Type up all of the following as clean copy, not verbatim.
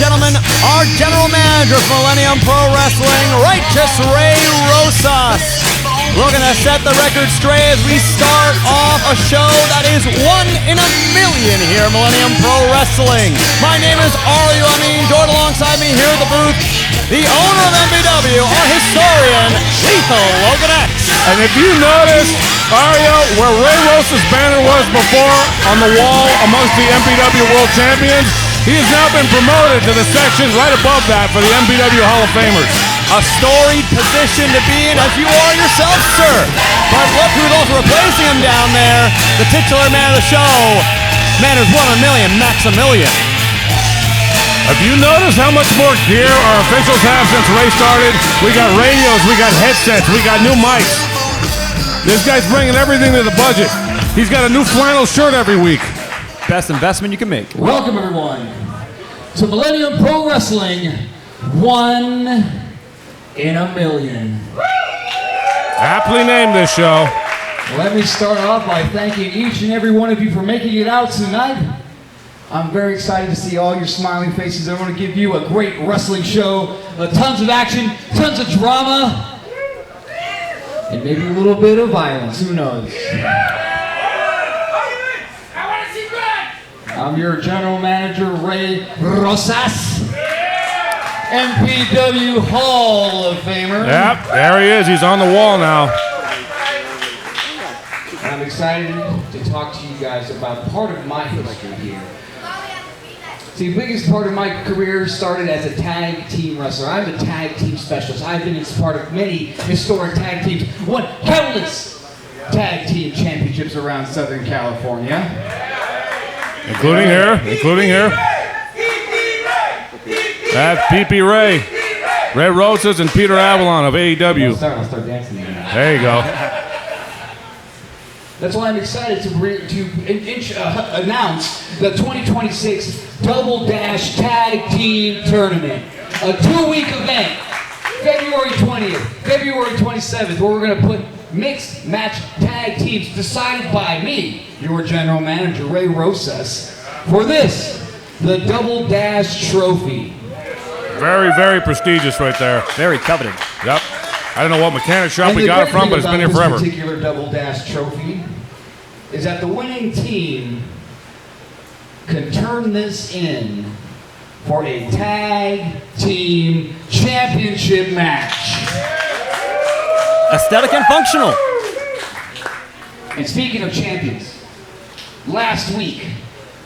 gentlemen, our general manager for Millennium Pro Wrestling, Righteous Ray Rosas. Looking to set the record straight as we start off a show that is 1 in a million here at Millennium Pro Wrestling. My name is Ario Amin, joined alongside me here at the booth, the owner of MPW, our historian, Lethal Logan X. And if you notice, Ario, where Ray Rosas' banner was before on the wall amongst the MPW World Champions, he has now been promoted to the section right above that for the MPW Hall of Famers. A storied position to be in, as you are yourself, sir. But look who's also replacing him down there, the titular man of the show, man who's 1 in a million, Maximilian. Have you noticed how much more gear our officials have since Ray started? We got radios, we got headsets, we got new mics. This guy's bringing everything to the budget. He's got a new flannel shirt every week. Best investment you can make. Welcome, everyone, to Millennium Pro Wrestling 1 in a million. Aptly named this show. Let me start off by thanking each and every one of you for making it out tonight. I'm very excited to see all your smiling faces. I want to give you a great wrestling show, tons of action, tons of drama, and maybe a little bit of violence. Who knows? I'm your general manager, Ray Rosas, MPW Hall of Famer. Yep, there he is. He's on the wall now. I'm excited to talk to you guys about part of my history here. See, the biggest part of my career started as a tag team wrestler. I'm a tag team specialist. I've been part of many historic tag teams, won countless tag team championships around Southern California. Including here. That's Pee-Pee Ray. Ray Rosas and Peter Avalon of AEW. I'll start dancing now. There you go. That's why I'm excited to announce the 2026 Double Dash Tag Team Tournament. A 2-week event, February 20th, February 27th, where we're going to put mixed match tag teams decided by me, your general manager, Ray Rosas, for this, the Double Dash Trophy. Very, very prestigious right there. Very coveted. Yep. I don't know what mechanic shop we got it from, but it's been here forever. This particular Double Dash Trophy is that the winning team can turn this in for a tag team championship match. Aesthetic and functional. And speaking of champions, last week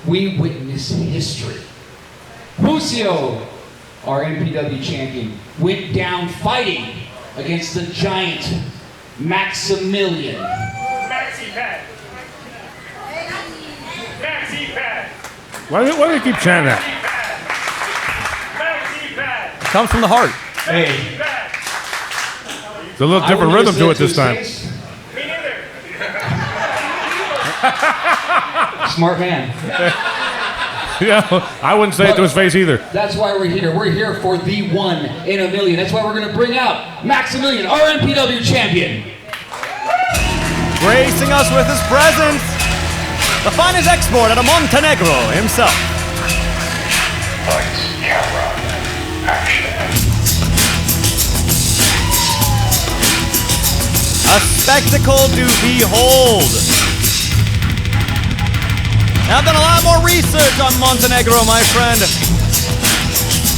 we witnessed history. Lucio, our MPW champion, went down fighting against the giant Maximilian. Maxi-pad. Maxi-pad. Why do they keep chanting that? Maxi-pad. Comes from the heart. Hey, There's a little different rhythm to it this time. Me neither. Smart man. Yeah, I wouldn't say it to his face either. That's why we're here. We're here for the 1 in a million. That's why we're going to bring out Maximilian, our MPW champion. Gracing us with his presence, the finest export out of Montenegro himself. Lights, camera, action. A spectacle to behold. I've done a lot more research on Montenegro, my friend.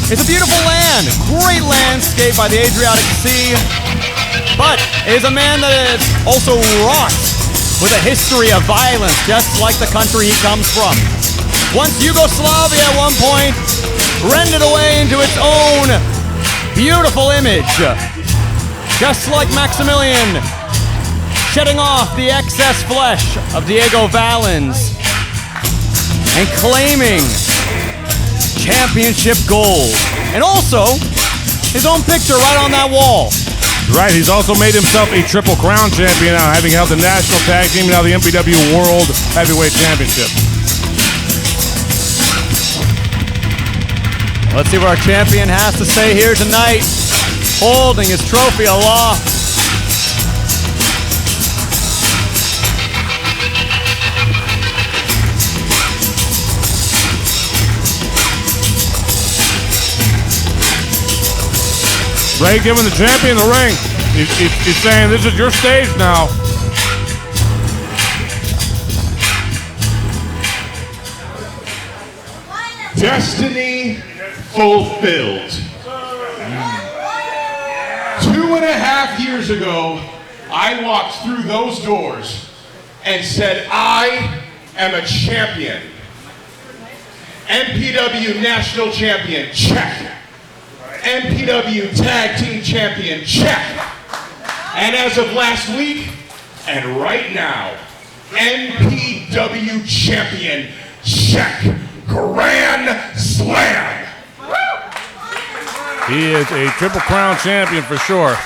It's a beautiful land, great landscape by the Adriatic Sea, but it is a man that is also wrought with a history of violence, just like the country he comes from. Once Yugoslavia at one point rendered away into its own beautiful image, just like Maximilian shedding off the excess flesh of Diego Valens and claiming championship gold. And also, his own picture right on that wall. Right, he's also made himself a Triple Crown champion now, having held the National Tag Team and now the MPW World Heavyweight Championship. Let's see what our champion has to say here tonight, holding his trophy aloft. Ray giving the champion the ring. He's saying, this is your stage now. Destiny fulfilled. 2.5 years ago, I walked through those doors and said, I am a champion. MPW National Champion, check. MPW Tag Team Champion, check. And as of last week, and right now, MPW Champion, check. Grand Slam. He is a Triple Crown champion for sure.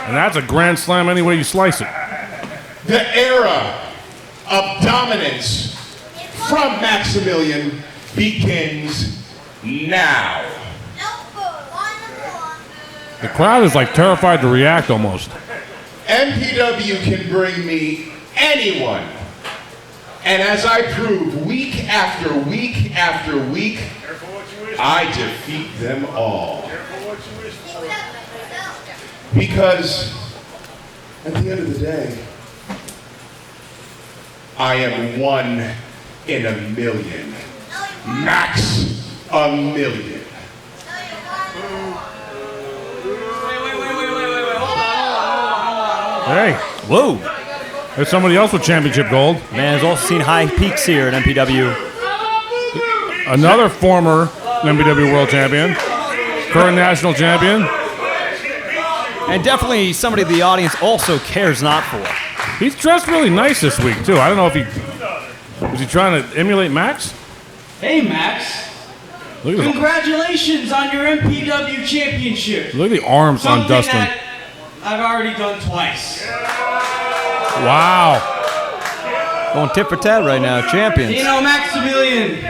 And that's a Grand Slam any way you slice it. The era of dominance from Maximilian begins now. The crowd is like terrified to react almost. MPW can bring me anyone. And as I prove week after week after week, I defeat them all. Because at the end of the day, I am 1 in a million. Max a million. Hey, whoa. There's somebody else with championship gold. Man has also seen high peaks here at MPW. Another former MPW world champion. Current national champion. And definitely somebody the audience also cares not for. He's dressed really nice this week, too. I don't know if he... Was he trying to emulate Max? Hey, Max. Look at, Congratulations on your MPW championship. look at the arms on Something Dustin. that I've already done twice. Wow. Going tit for tat right now, champions. You know, Maximilian,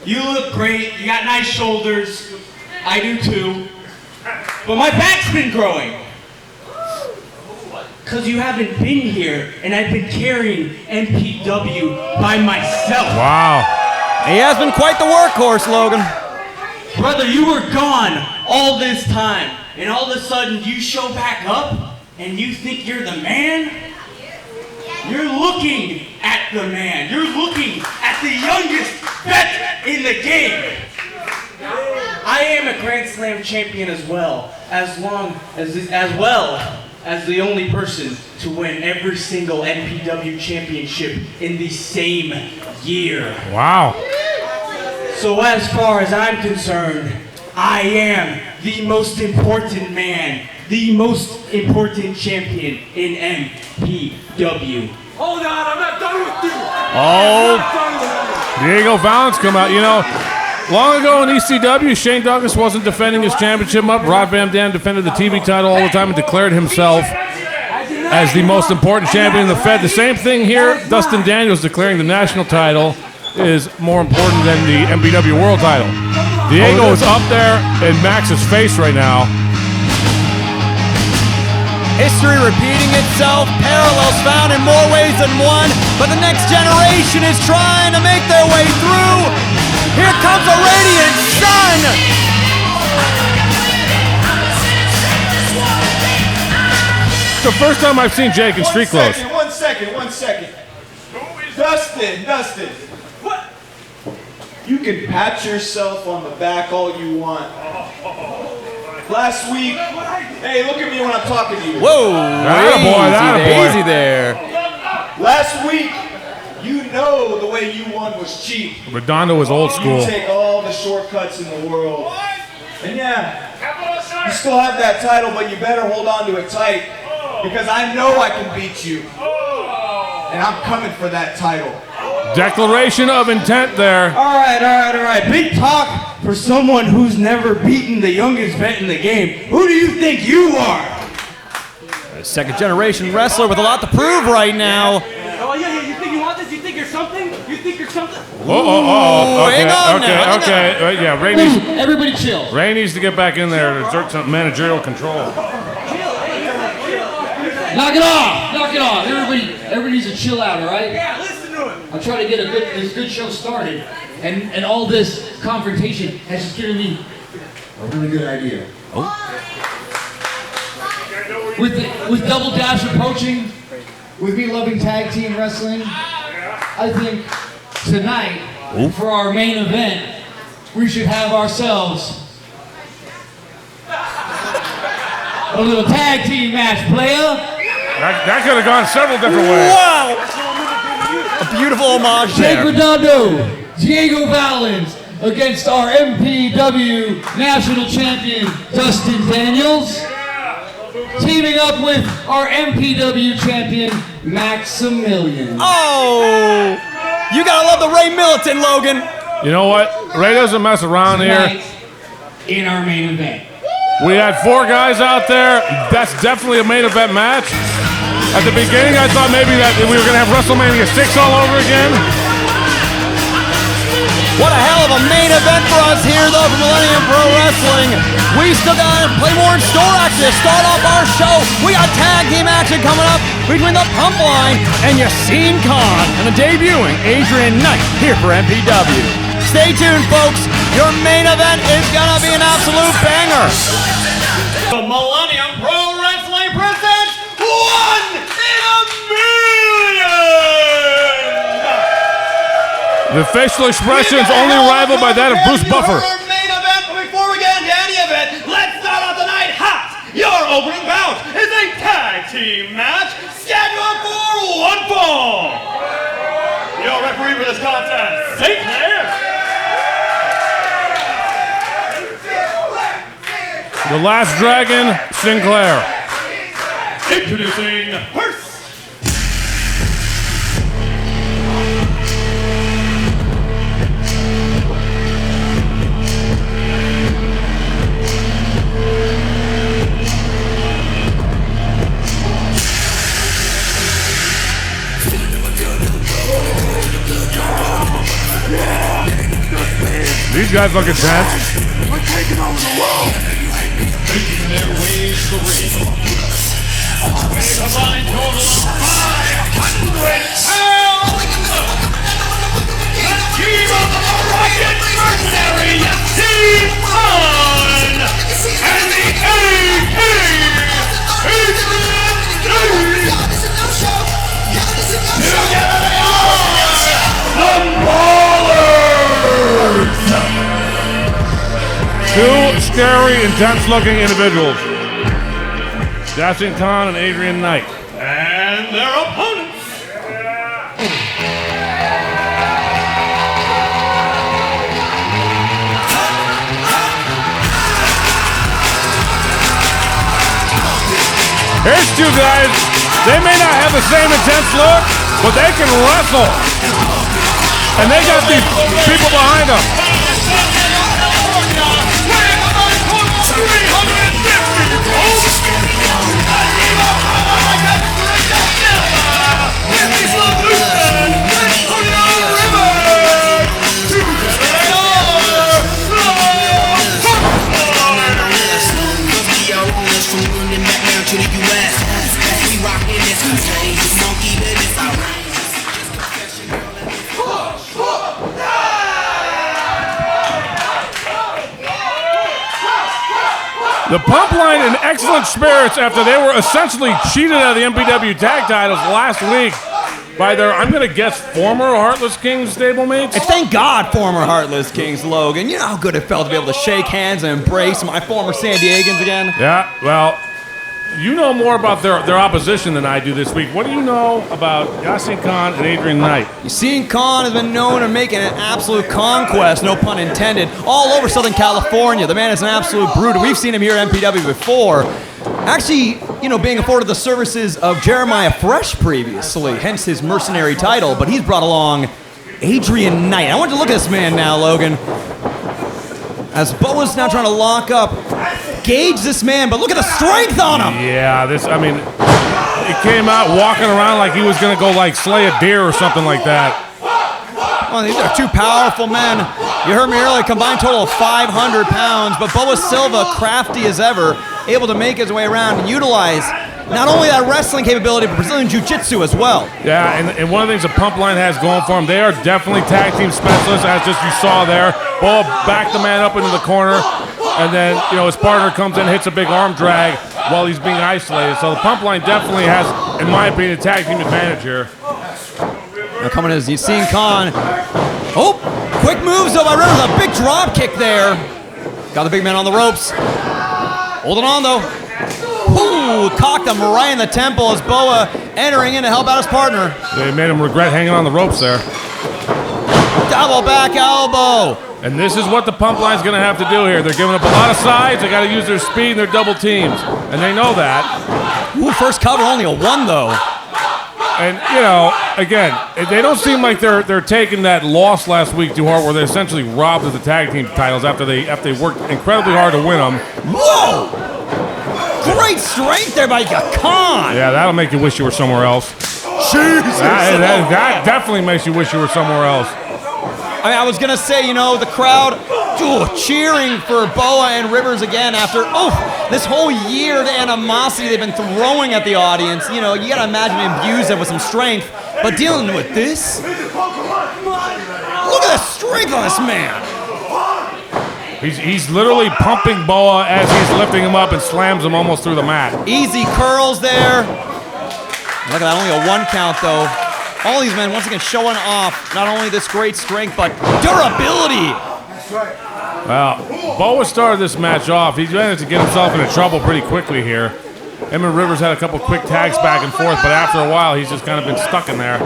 you look great. You got nice shoulders. I do too. But my back's been growing. Because you haven't been here, and I've been carrying MPW by myself. Wow. He has been quite the workhorse, Logan. Brother, you were gone all this time, and all of a sudden you show back up, and you think you're the man? You're looking at the man. You're looking at the youngest vet in the game. I am a Grand Slam champion as well as the only person to win every single MPW championship in the same year. Wow. So as far as I'm concerned, I am the most important man, the most important champion in MPW. Hold on, I'm not done with you. Oh. Diego Valance come out. You know, long ago in ECW, Shane Douglas wasn't defending his championship up. Rob Van Dam defended the TV title all the time and declared himself as the most important champion in the Fed. The same thing here. Dustin Daniels declaring the national title is more important than the MPW world title. Diego is up there in Max's face right now. History repeating itself, parallels found in more ways than one, but the next generation is trying to make their way through. Here comes a radiant sun! It's the first time I've seen Jake in street clothes. One second. Dustin. What? You can pat yourself on the back all you want. Last week, hey, look at me when I'm talking to you. Whoa! Attaboy. Easy there. Last week, you know the way you won was cheap. Redondo was old school. You take all the shortcuts in the world. And yeah, you still have that title, but you better hold on to it tight. Because I know I can beat you. And I'm coming for that title. Declaration of intent there. All right. Big talk for someone who's never beaten the youngest vet in the game. Who do you think you are? A second generation wrestler with a lot to prove right now. Oh, yeah, you think you want this? You think you're something? Hang on now. Okay. Yeah, Everybody chill. Ray needs to get back in there to exert some managerial control. Knock it off. Everybody needs to chill out, all right? Yeah, listen to him. I'm trying to get this good show started, and all this confrontation has just given me a really good idea. With Double Dash approaching, with me loving tag team wrestling, I think tonight, for our main event, we should have ourselves a little tag team match, player. That could have gone several different ways. Wow! A beautiful homage Jake there. Redondo, Diego Valens against our MPW National Champion, Dustin Daniels. Teaming up with our MPW Champion, Maximilian. Oh! You gotta love the Ray Militant, Logan. You know what? Ray doesn't mess around here. Tonight, in our main event. We had 4 guys out there. That's definitely a main event match. At the beginning, I thought maybe that we were going to have WrestleMania 6 all over again. What a hell of a main event for us here, though, for Millennium Pro Wrestling. We still got to play more in store action to start off our show. We got tag team action coming up between the Pump Line and Yassine Khan, and the debuting Adrian Knight here for MPW. Stay tuned, folks. Your main event is gonna be an absolute banger. The Millennium Pro Wrestling presents One in a Million! The facial expressions only rivaled by that of Bruce Buffer. Main event, but before we get into any event, let's start out the night hot. Your opening bout is a tag team match scheduled for 1 fall. Your referee for this contest, St. Clair. The Last Dragon, Sinclair. Introducing first. These guys look intense. We're taking over the world. Making their way to the ring. With a combined total of 500 pounds. The team of the Rocket Mercenary, Yassine Khan. And the AP, Adrian Knight. Together they are the Brawlers. 2 scary, intense-looking individuals. Yassine Khan and Adrian Knight. And their opponents. Here's 2 guys. They may not have the same intense look, but they can wrestle. And they got these people behind them. The Pump Line in excellent spirits after they were essentially cheated out of the MPW tag titles last week by their, I'm going to guess, former Heartless Kings stablemates. And thank God, former Heartless Kings, Logan. You know how good it felt to be able to shake hands and embrace my former San Diegans again? Yeah, well, you know more about their opposition than I do this week. What do you know about Yassine Khan and Adrian Knight? Yassine Khan has been known to making an absolute conquest, no pun intended, all over Southern California. The man is an absolute brute. We've seen him here at MPW before. Actually, you know, being afforded the services of Jeremiah Fresh previously, hence his mercenary title, but he's brought along Adrian Knight. I want you to look at this man now, Logan. As Boa's now trying to lock up, gauge this man, but look at the strength on him. Yeah, he came out walking around like he was going to go like slay a deer or something like that. Well, these are 2 powerful men. You heard me earlier, combined total of 500 pounds, but Boa Silva, crafty as ever, able to make his way around and utilize not only that wrestling capability, but Brazilian Jiu-Jitsu as well. Yeah, and one of the things the Pump Line has going for them, they are definitely tag team specialists, as just you saw there. Boa backed the man up into the corner. and then, his partner comes in, hits a big arm drag while he's being isolated. So the pump line definitely has, in my opinion, a tag team advantage here. Now coming as you've seen Khan. Oh, quick moves though by Rivers. A big drop kick there. Got the big man on the ropes. Holding on though. Ooh, cocked him right in the temple as Boa entering in to help out his partner. They made him regret hanging on the ropes there. Double back elbow. And this is what the pump line's going to have to do here. They're giving up a lot of sides. They got to use their speed and their double teams. And they know that. Ooh, first cover, only a 1 though. And, again, they don't seem like they're taking that loss last week too hard where they essentially robbed of the tag team titles after they worked incredibly hard to win them. Whoa! Great strength there by Khan. Yeah, that'll make you wish you were somewhere else. Jesus. That definitely makes you wish you were somewhere else. I mean, I was going to say, the crowd cheering for Boa and Rivers again after, this whole year of animosity they've been throwing at the audience. You got to imagine being abused with some strength. But dealing with this? Look at the strength on this man. He's literally pumping Boa as he's lifting him up and slams him almost through the mat. Easy curls there. Look at that, only a 1 count though. All these men once again showing off not only this great strength, but durability. Well, Boa started this match off. He managed to get himself into trouble pretty quickly here. Him and Rivers had a couple quick tags back and forth, but after a while, he's just kind of been stuck in there.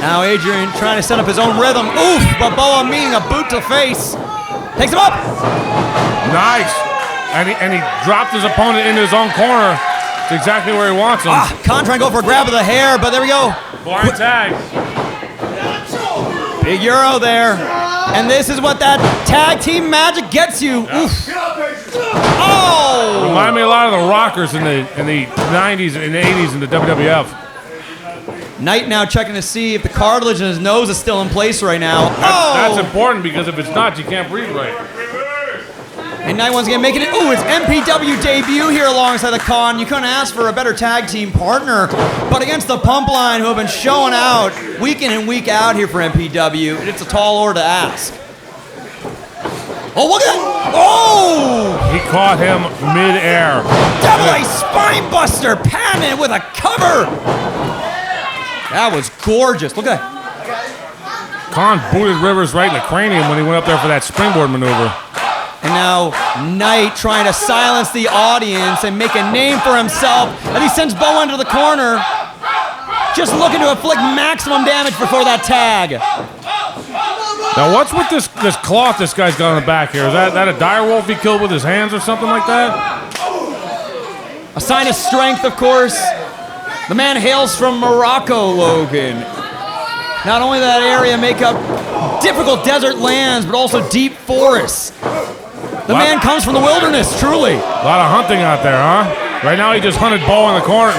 Now Adrian trying to set up his own rhythm. Oof, but Boa meeting a boot to face. Takes him up. Nice. And he dropped his opponent into his own corner. It's exactly where he wants him. Khan trying to go for a grab of the hair, but there we go. Blind tag. Big Euro there. And this is what that tag team magic gets you. Yeah. Oof. Oh! Remind me a lot of the Rockers in the 90s and 80s in the WWF. Knight now checking to see if the cartilage in his nose is still in place right now. That's important because if it's not, you can't breathe right. And Knight once again making it. Ooh, his MPW debut here alongside the Khan. You couldn't ask for a better tag team partner. But against the Pump Line, who have been showing out week in and week out here for MPW, it's a tall order to ask. Oh, look at that! Oh! He caught him mid-air. Double A spine buster, patented with a cover. That was gorgeous. Look at that. Khan booted Rivers right in the cranium when he went up there for that springboard maneuver. And now Knight trying to silence the audience and make a name for himself. And he sends Boa into the corner. Just looking to inflict maximum damage before that tag. Now what's with this cloth this guy's got on the back here? Is that a direwolf he killed with his hands or something like that? A sign of strength, of course. The man hails from Morocco, Logan. Not only that area make up difficult desert lands, but also deep forests. The man comes from the wilderness, truly. A lot of hunting out there, huh? Right now he just hunted Boa in the corner.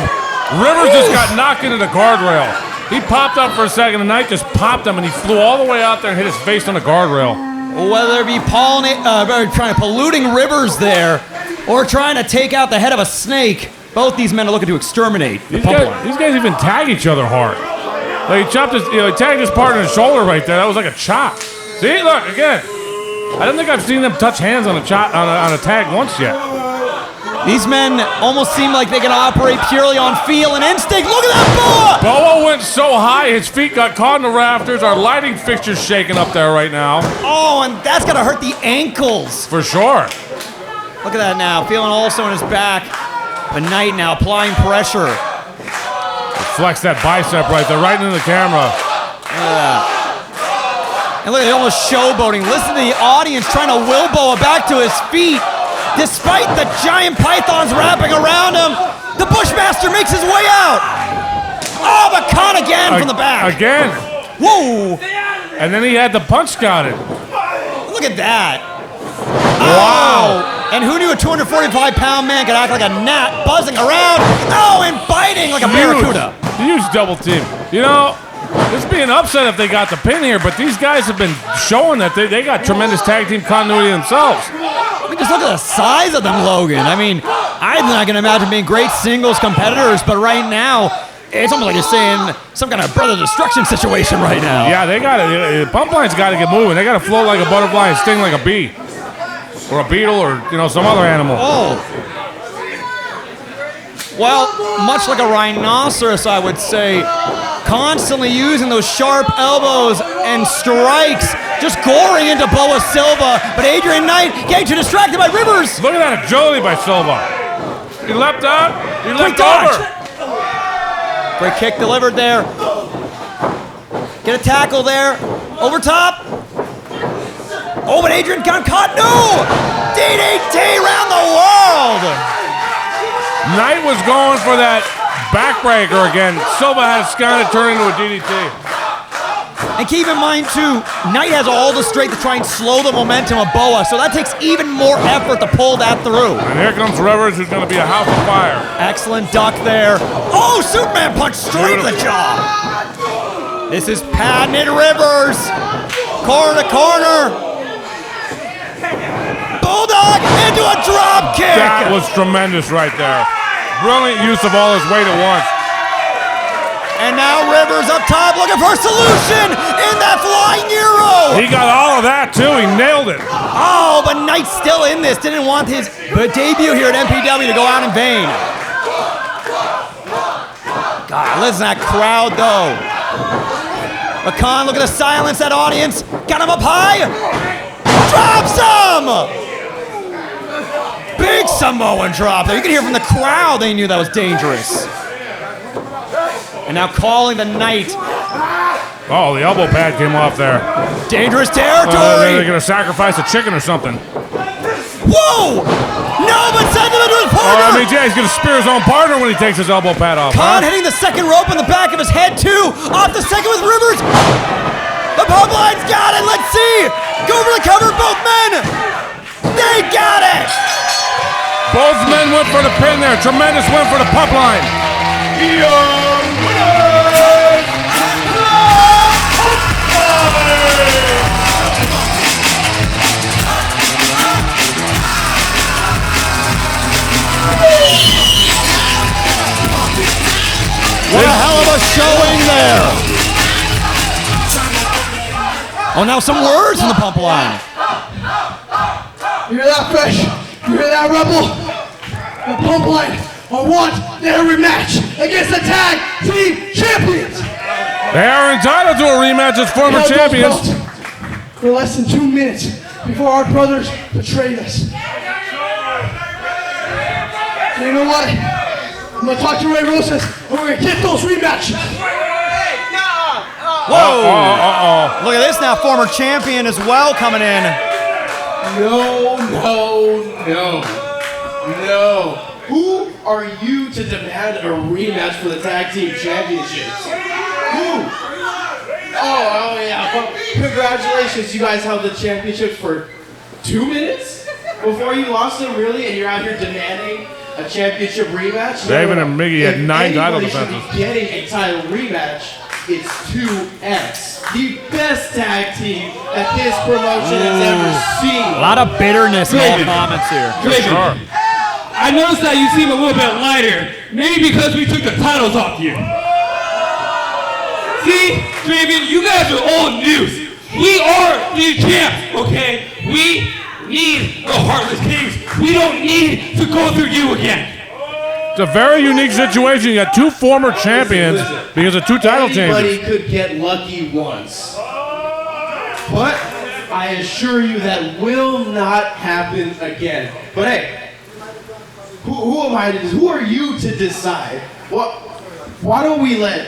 Rivers just got knocked into the guardrail. He popped up for a second, and Knight just popped him, and he flew all the way out there and hit his face on the guardrail. Whether it be trying to polluting Rivers there, or trying to take out the head of a snake, both these men are looking to exterminate the Pump Line. These guys even tag each other hard. Like he chopped his, he tagged his partner in the shoulder right there. That was like a chop. See, look again. I don't think I've seen them touch hands on a tag once yet. These men almost seem like they can operate purely on feel and instinct. Look at that Boa! Boa went so high, his feet got caught in the rafters. Our lighting fixture's shaking up there right now. Oh, and that's gonna hurt the ankles. For sure. Look at that now, feeling also in his back. But Knight now applying pressure. Flex that bicep right there, right into the camera. Look at that. And look at it, almost showboating. Listen to the audience trying to will Boa back to his feet. Despite the giant pythons wrapping around him, the Bushmaster makes his way out. Oh, but caught again from the back. Again. Whoa. And then he had the punch scouted. Look at that. Wow. Oh. And who knew a 245-pound man could act like a gnat, buzzing around, and biting like a barracuda. Huge double team. This would be an upset if they got the pin here, but these guys have been showing that they got tremendous tag team continuity themselves. I mean, just look at the size of them, Logan. I mean, I'm not going to imagine being great singles competitors, but right now, it's almost like you're saying some kind of brother destruction situation right now. Yeah, they got it. Pump Line's got to get moving. They got to float like a butterfly and sting like a bee. or a beetle or, some other animal. Oh. Well, much like a rhinoceros, I would say, constantly using those sharp elbows and strikes, just goring into Boa Silva. But Adrian Knight getting too distracted by Rivers. Look at that agility by Silva. He leapt up. He leapt over. Great kick delivered there. Get a tackle there. Over top. Oh, but Adrian got caught. No! DDT around the world. Knight was going for that backbreaker again. Silva had a scan to turn into a DDT. And keep in mind, too, Knight has all the strength to try and slow the momentum of Boa, so that takes even more effort to pull that through. And here comes Rivers, who's going to be a house of fire. Excellent duck there. Oh, Superman punch straight to the jaw. This is patented Rivers. Corner to corner. Bulldog into a drop kick. That was tremendous right there. Brilliant use of all his weight at once. And now Rivers up top looking for a solution in that flying Euro. He got all of that too. He nailed it. Oh, but Knight's still in this. Didn't want his debut here at MPW to go out in vain. God, listen to that crowd though. McCon looking to silence that audience. Got him up high. Drops him. Big Samoan drop there. You can hear from the crowd they knew that was dangerous. And now calling the Knight. Oh, the elbow pad came off there. Dangerous territory. They're going to sacrifice a chicken or something. Whoa! No, but send him into his partner. Oh, he's going to spear his own partner when he takes his elbow pad off. Khan hitting the second rope on the back of his head, too. Off the second with Rivers. The pump line's got it. Let's see. Go for the cover, both men. They got it. Both men went for the pin there. Tremendous win for the pump line. What a hell of a showing there. Oh, now some words in the pump line. You hear that, Fresh? You hear that, Rebel? The pump line, I want their rematch against the tag team champions. They are entitled to a rematch as former champions. For less than 2 minutes before our brothers betrayed us. And you know what? I'm gonna talk to Ray Rosas and we're gonna get those rematches. Whoa! Look at this now, former champion as well coming in. No. Who are you to demand a rematch for the tag team championships? Who? Oh yeah. Well, congratulations, you guys held the championships for 2 minutes before you lost them, really, and you're out here demanding a championship rematch? David and Miggy had 9 title defenses. If getting a title rematch, it's 2X. The best tag team that this promotion has ever seen. A lot of bitterness in all comments here. Sure. I noticed that you seem a little bit lighter. Maybe because we took the titles off you. See, Draven, you guys are old news. We are the champs, okay? We need the Heartless Kings. We don't need to go through you again. It's a very unique situation. You got 2 former champions because of 2 title changes. Anybody could get lucky once. But I assure you that will not happen again. But hey, who am I to decide? Who are you to decide? Why don't we let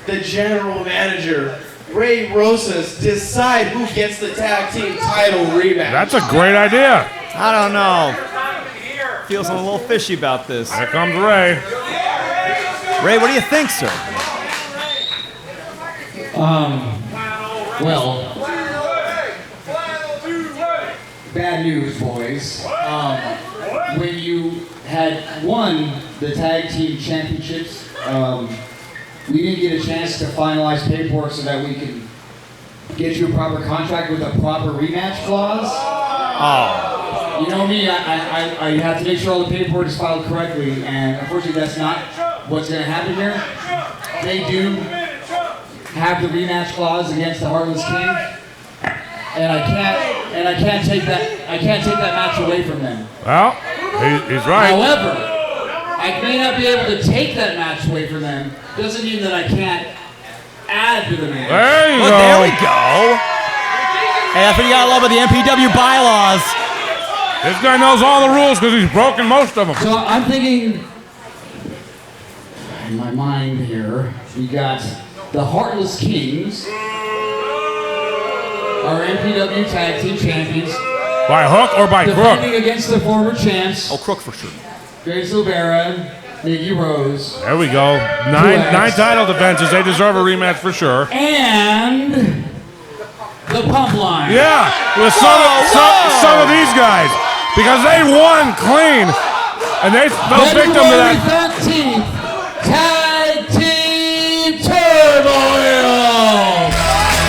the general manager, Ray Rosas, decide who gets the tag team title rematch? That's a great idea. I don't know. Feels a little fishy about this. Here comes Ray. Ray, what do you think, sir? Well, bad news, boys. When you had won the tag team championships, we didn't get a chance to finalize paperwork so that we could get you a proper contract with a proper rematch clause. Oh. You know me, I have to make sure all the paperwork is filed correctly, and unfortunately that's not what's going to happen here. They do have the rematch clause against the Heartless King, and I can't and I can't take that match away from them. Well, he's right. However, I may not be able to take that match away from them. Doesn't mean that I can't add to the match. There you go. There we go. Hey, that's what you gotta love with the MPW bylaws. This guy knows all the rules because he's broken most of them. So I'm thinking, in my mind here, we got the Heartless Kings, our MPW Tag Team Champions. By hook or by crook? Defending against the former champs. Oh, crook for sure. Grace Silvera, Nikki Rose. There we go. Nine title defenses. They deserve a rematch for sure. And the Pump Line. Yeah, with some of these guys. Because they won clean. And they fell victim to that. February 13th, Tag Team Turmoil.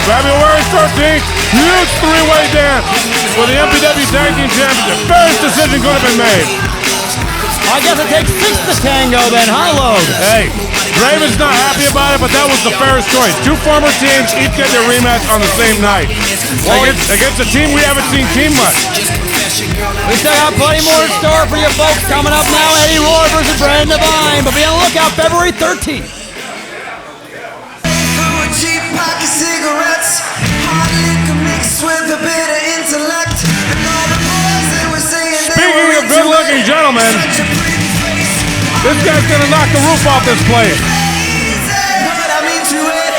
February 13th, huge three-way dance for the MPW Tag Team Championship. Fairest decision could have been made. I guess it takes 6 to tango then, huh, Logan? Hey, Raven's not happy about it, but that was the fairest choice. Two former teams each get their rematch on the same night. Against a team we haven't seen team much. We still got plenty more in store for you folks coming up now. Eddie Roar versus Brennan Devine. But be on the lookout February 13th. Cheap pocket cigarettes, hard liquor mixed with a bit of intellect. And all the boys they were saying. Speaking of good-looking gentlemen, this guy's gonna knock the roof off this place. But I'm into it.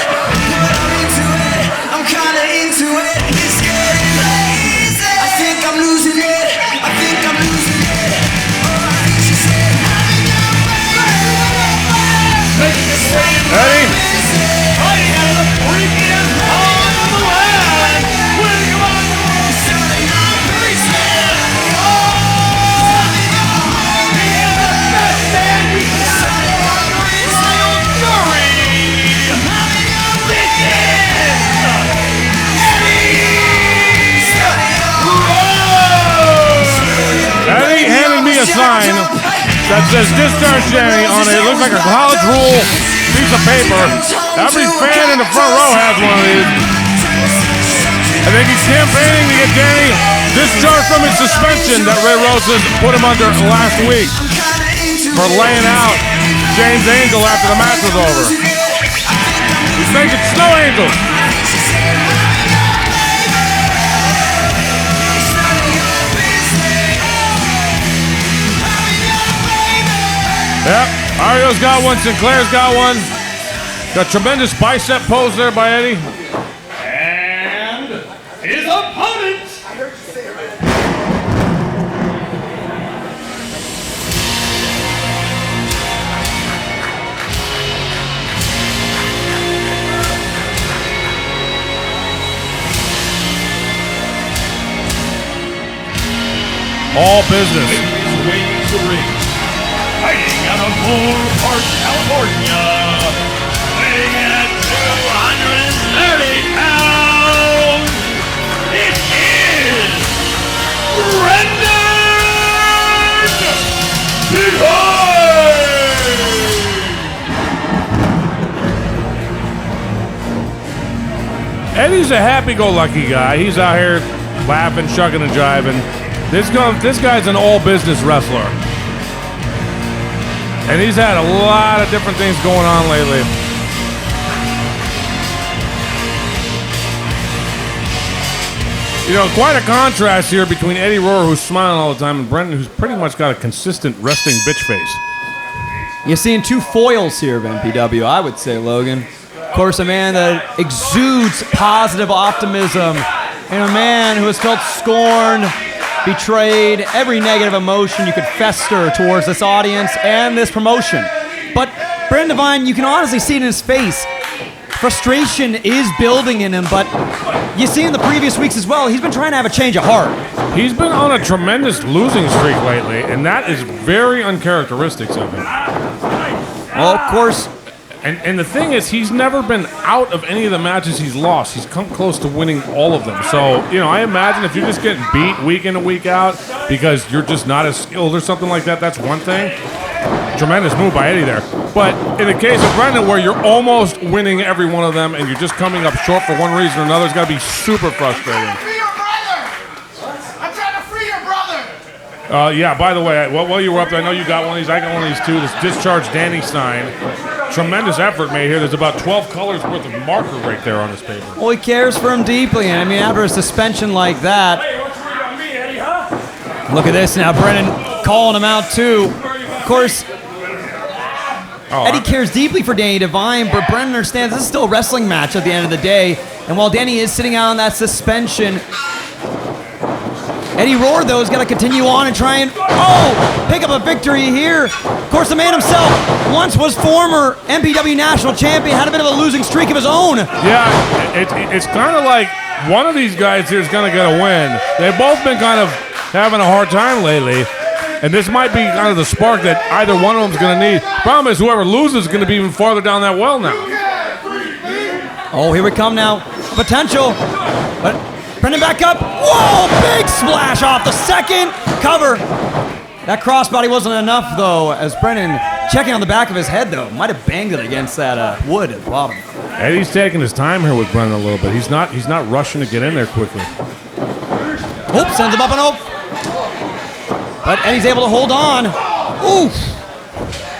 I'm kinda into it. It's getting lazy. I think I'm losing it. Eddie. A sign that says discharge Jenny on it looks like a college rule piece of paper. Every fan in the front row has one of these. I think he's campaigning to get Danny discharged from his suspension that Ray Rosas put him under last week for laying out James Angel after the match was over. He's thinking Snow Angel. Yep, Ario's got one, Sinclair's got one. Got tremendous bicep pose there by Eddie. And his opponent. All business. Fighting out of Moore Park, California, weighing in at 230 pounds, it is Brennan Devine! Eddie's a happy-go-lucky guy. He's out here laughing, shucking and jiving. This guy's an all-business wrestler. And he's had a lot of different things going on lately. You know, quite a contrast here between Eddie Roar, who's smiling all the time, and Brennan, who's pretty much got a consistent resting bitch face. You're seeing two foils here of MPW, I would say, Logan. Of course, a man that exudes positive optimism, and a man who has felt scorned, betrayed, every negative emotion you could fester towards this audience and this promotion. But Brennan Devine, you can honestly see it in his face. Frustration is building in him, but you see in the previous weeks as well, he's been trying to have a change of heart. He's been on a tremendous losing streak lately, and that is very uncharacteristic of him. Well, of course. And the thing is, he's never been out of any of the matches he's lost. He's come close to winning all of them. So, you know, I imagine if you're just getting beat week in and week out because you're just not as skilled or something like that, that's one thing. Tremendous move by Eddie there. But in the case of Brennan, where you're almost winning every one of them and you're just coming up short for one reason or another, it's got to be super frustrating. Yeah, by the way, while you were up there, I know you got one of these. I got one of these too. This Discharge Danny sign. Tremendous effort made here. There's about 12 colors worth of marker right there on this paper. Well, he cares for him deeply. And I mean, after a suspension like that. Hey, what's read on me, Eddie, huh? Look at this now. Brennan calling him out, too. Of course, Eddie cares deeply for Danny Devine, but Brennan understands this is still a wrestling match at the end of the day. And while Danny is sitting out on that suspension, Eddie Rohr, though, is going to continue on and try and, pick up a victory here. Of course, the man himself once was former MPW national champion, had a bit of a losing streak of his own. Yeah, it's kind of like one of these guys here is going to get a win. They've both been kind of having a hard time lately, and this might be kind of the spark that either one of them is going to need. Problem is, whoever loses is going to be even farther down that well now. Oh, here we come now. Potential, but Brennan back up. Whoa, big splash off the second cover. That crossbody wasn't enough, though, as Brennan, checking on the back of his head, though, might have banged it against that wood at the bottom. Eddie's taking his time here with Brennan a little bit. He's not rushing to get in there quickly. Oops, sends him up and up. But Eddie's able to hold on. Oof.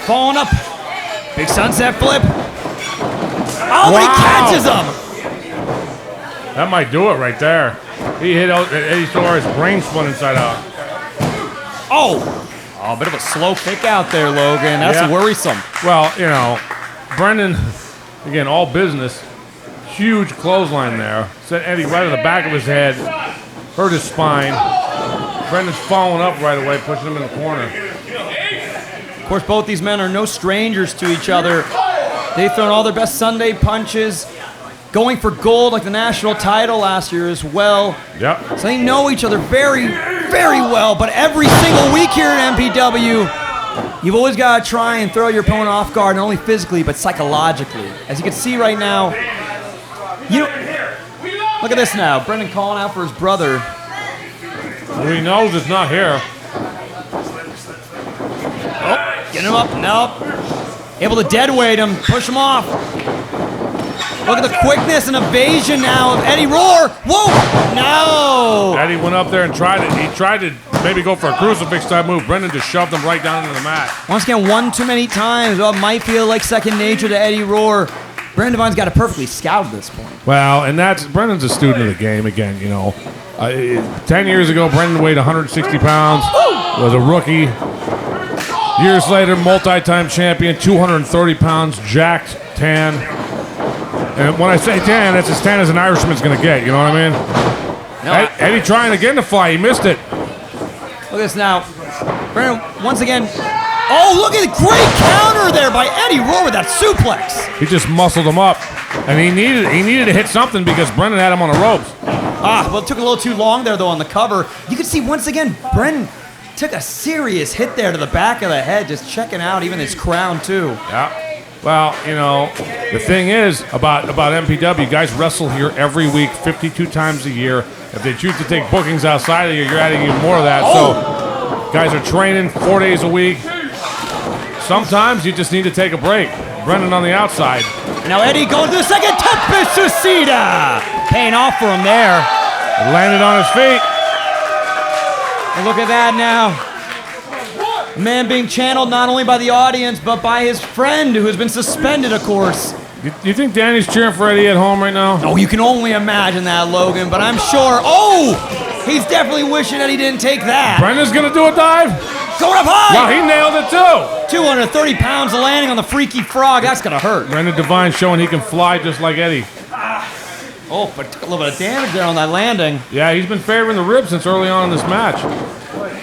Falling up. Big sunset flip. Oh, but he catches him. That might do it right there. He hit Eddie Soares' brain spun inside out. Oh, a bit of a slow kick out there, Logan. That's worrisome. Well, you know, Brendan, again, all business. Huge clothesline there. Set Eddie right at the back of his head. Hurt his spine. Brendan's following up right away, pushing him in the corner. Of course, both these men are no strangers to each other. They've thrown all their best Sunday punches, going for gold like the national title last year as well. Yep. So they know each other very, very well. But every single week here at MPW, you've always got to try and throw your opponent off guard, not only physically, but psychologically. As you can see right now, look at this now. Brennan calling out for his brother. Well, he knows it's not here. Oh, get him up. Nope. Able to deadweight him, push him off. Look at the quickness and evasion now of Eddie Rohr. Whoa! No! Eddie went up there and tried it. He tried to maybe go for a crucifix type move. Brendan just shoved him right down into the mat. Once again, one too many times. Well, it might feel like second nature to Eddie Rohr. Brendan Devine's got it perfectly scouted at this point. Well, and Brendan's a student of the game again, you know. 10 years ago, Brendan weighed 160 pounds, was a rookie. Years later, multi-time champion, 230 pounds, jacked, tan. And when I say tan, that's as tan as an Irishman's going to get, you know what I mean? No, Eddie trying again to fly, he missed it. Look at this now. Brendan, once again. Oh, look at the great counter there by Eddie Rohr with that suplex. He just muscled him up. And he needed to hit something because Brendan had him on the ropes. Well, it took a little too long there, though, on the cover. You can see, once again, Brendan took a serious hit there to the back of the head, just checking out even his crown, too. Yeah. Well, you know, the thing is about MPW, guys wrestle here every week, 52 times a year. If they choose to take bookings outside of here, you're adding even more of that. So guys are training 4 days a week. Sometimes you just need to take a break. Brendan on the outside. Now Eddie going to the second. Tope Suicida. Paying off for him there. Landed on his feet. And look at that now. A man being channeled not only by the audience, but by his friend who has been suspended, of course. You think Danny's cheering for Eddie at home right now? Oh, you can only imagine that, Logan, but I'm sure. Oh! He's definitely wishing that he didn't take that. Brendan's going to do a dive? Going up high! Wow, he nailed it too! 230 pounds of landing on the freaky frog. That's going to hurt. Brendan Devine showing he can fly just like Eddie. Oh, but took a little bit of damage there on that landing. Yeah, he's been favoring the ribs since early on in this match.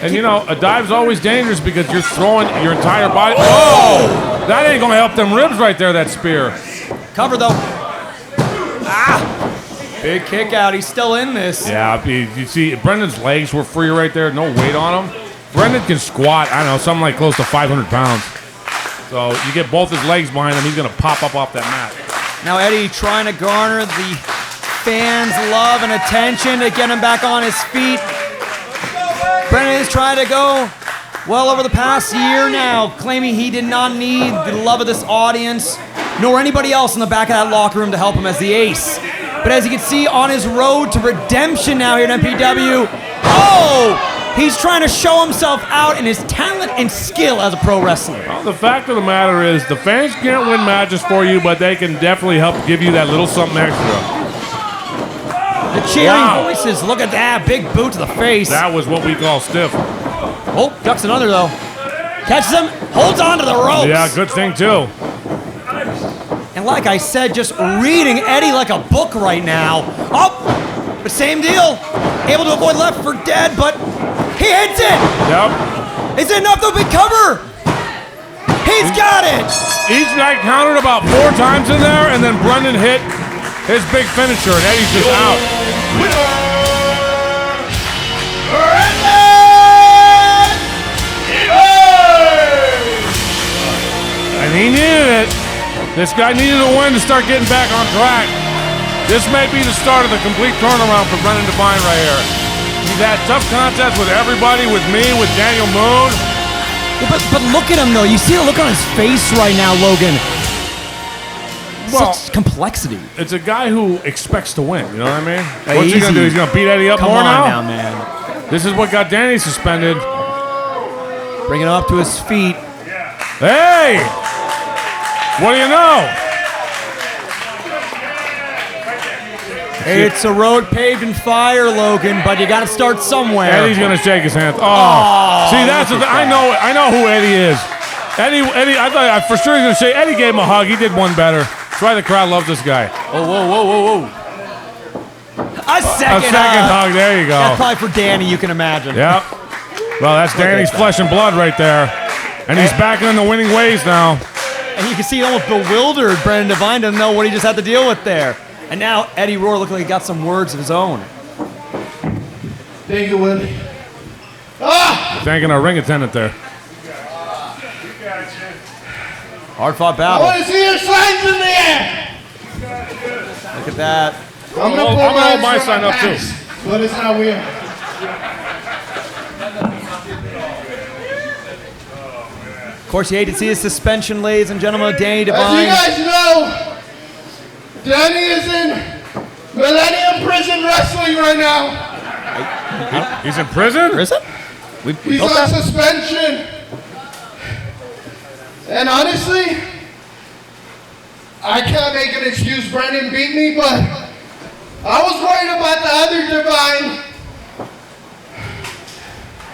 And you know, a dive's always dangerous because you're throwing your entire body. Oh! That ain't going to help them ribs right there, that spear. Cover though. Big kick out. He's still in this. Yeah, you see, Brendan's legs were free right there. No weight on him. Brendan can squat, I don't know, something like close to 500 pounds. So you get both his legs behind him, he's going to pop up off that mat. Now Eddie trying to garner the fans' love and attention to get him back on his feet. Brennan is trying to go well over the past year now, claiming he did not need the love of this audience, nor anybody else in the back of that locker room to help him as the ace. But as you can see, on his road to redemption now here at MPW, He's trying to show himself out in his talent and skill as a pro wrestler. Well, the fact of the matter is, the fans can't win matches for you, but they can definitely help give you that little something extra. The cheering voices, look at that, big boot to the face. That was what we call stiff. Oh, ducks another though. Catches him, holds on to the ropes. Yeah, good thing too. And like I said, just reading Eddie like a book right now. Oh, but same deal. Able to avoid left for dead, but he hits it. Yep. Is it enough to be cover? He's got it. Each guy countered about 4 times in there, and then Brennan hit his big finisher, and Eddie's just out. And he needed it. This guy needed a win to start getting back on track. This may be the start of the complete turnaround for Brennan Devine right here. He's had tough contests with everybody, with me, with Daniel Moon. Yeah, but look at him though. You see the look on his face right now, Logan. Well, such complexity. It's a guy who expects to win. You know what I mean? Hey, What's he gonna do? He's gonna beat Eddie up Come more on now? man. This is what got Danny suspended. Bringing him up to his feet. Hey! What do you know? It's a road paved in fire, Logan, but you got to start somewhere. Eddie's gonna shake his hand. Oh, see, that's the I know who Eddie is. Eddie. I thought for sure he was gonna say Eddie gave him a hug. He did one better. That's why the crowd loves this guy. Oh, whoa. A second hug. There you go. That's probably for Danny, you can imagine. Yep. Well, that's Danny's flesh and blood right there, and he's back in the winning ways now. And you can see almost bewildered. Brennan Devine doesn't know what he just had to deal with there. And now Eddie Rohr looks like he got some words of his own. Thank you, Willie. Thanking our ring attendant there. Hard fought I battle. want to see your signs in the air. Look at that. I'm gonna hold my sign up too. But it's not weird. Of course, you hate to see his suspension, ladies and gentlemen. Danny As Devine. you guys know, Danny is in Millennium Prison Wrestling right now. He's in prison? Prison? He's on suspension. And honestly, I can't make an excuse. Brennan beat me, but I was worried about the other Divine.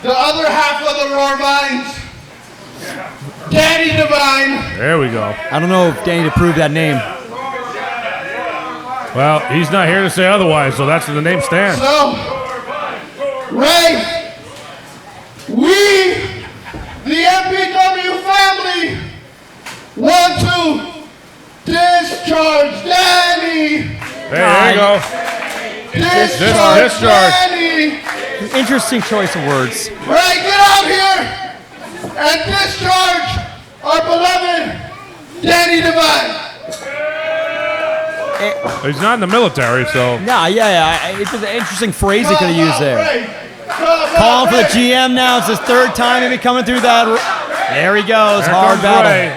The other half of the Roar Vines. Danny Devine. There we go. I don't know if Danny approved that name. Well, he's not here to say otherwise, so that's the name stands. So, Ray, we, the MPW family, want to discharge Danny. There you go. Discharge Danny. Interesting choice of words. Ray, get out here and discharge our beloved Danny Devine. He's not in the military, so. Yeah. It's an interesting phrase he could have used there. Ray. Calling for the GM now. It's his third time maybe coming through that. There he goes. There Hard comes battle. Ray.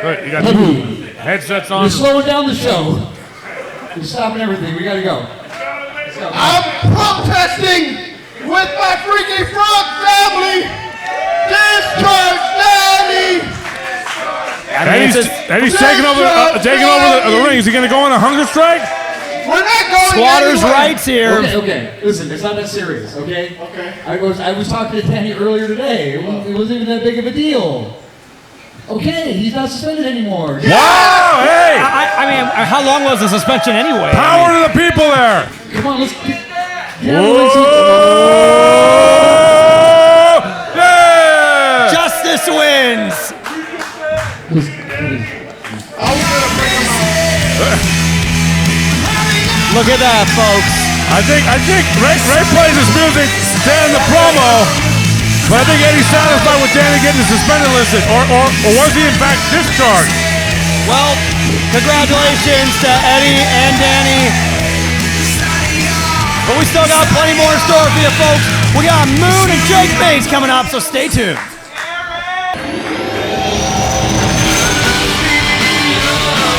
Good, you got headsets on. You're slowing down the show. You're stopping everything. We gotta go. I'm protesting with my freaking frog family. Discharge Danny. Eddie's taking over the ring. Is he going to go on a hunger strike? We're not going Squatters' anywhere. rights here. Okay. Listen, it's not that serious, okay? Okay. I was talking to Danny earlier today. It wasn't even that big of a deal. Okay, he's not suspended anymore. Wow! Hey! I mean, how long was the suspension anyway? Power to the people there! Come on, let's get Yeah! Justice wins. Look at that, folks. I think Ray plays his music to end the promo, but I think Eddie's satisfied with Danny getting the suspended listed, or was he in fact discharged? Well, congratulations to Eddie and Danny. But we still got plenty more in store for you, folks. We got Moon and Jake Mays coming up, so stay tuned.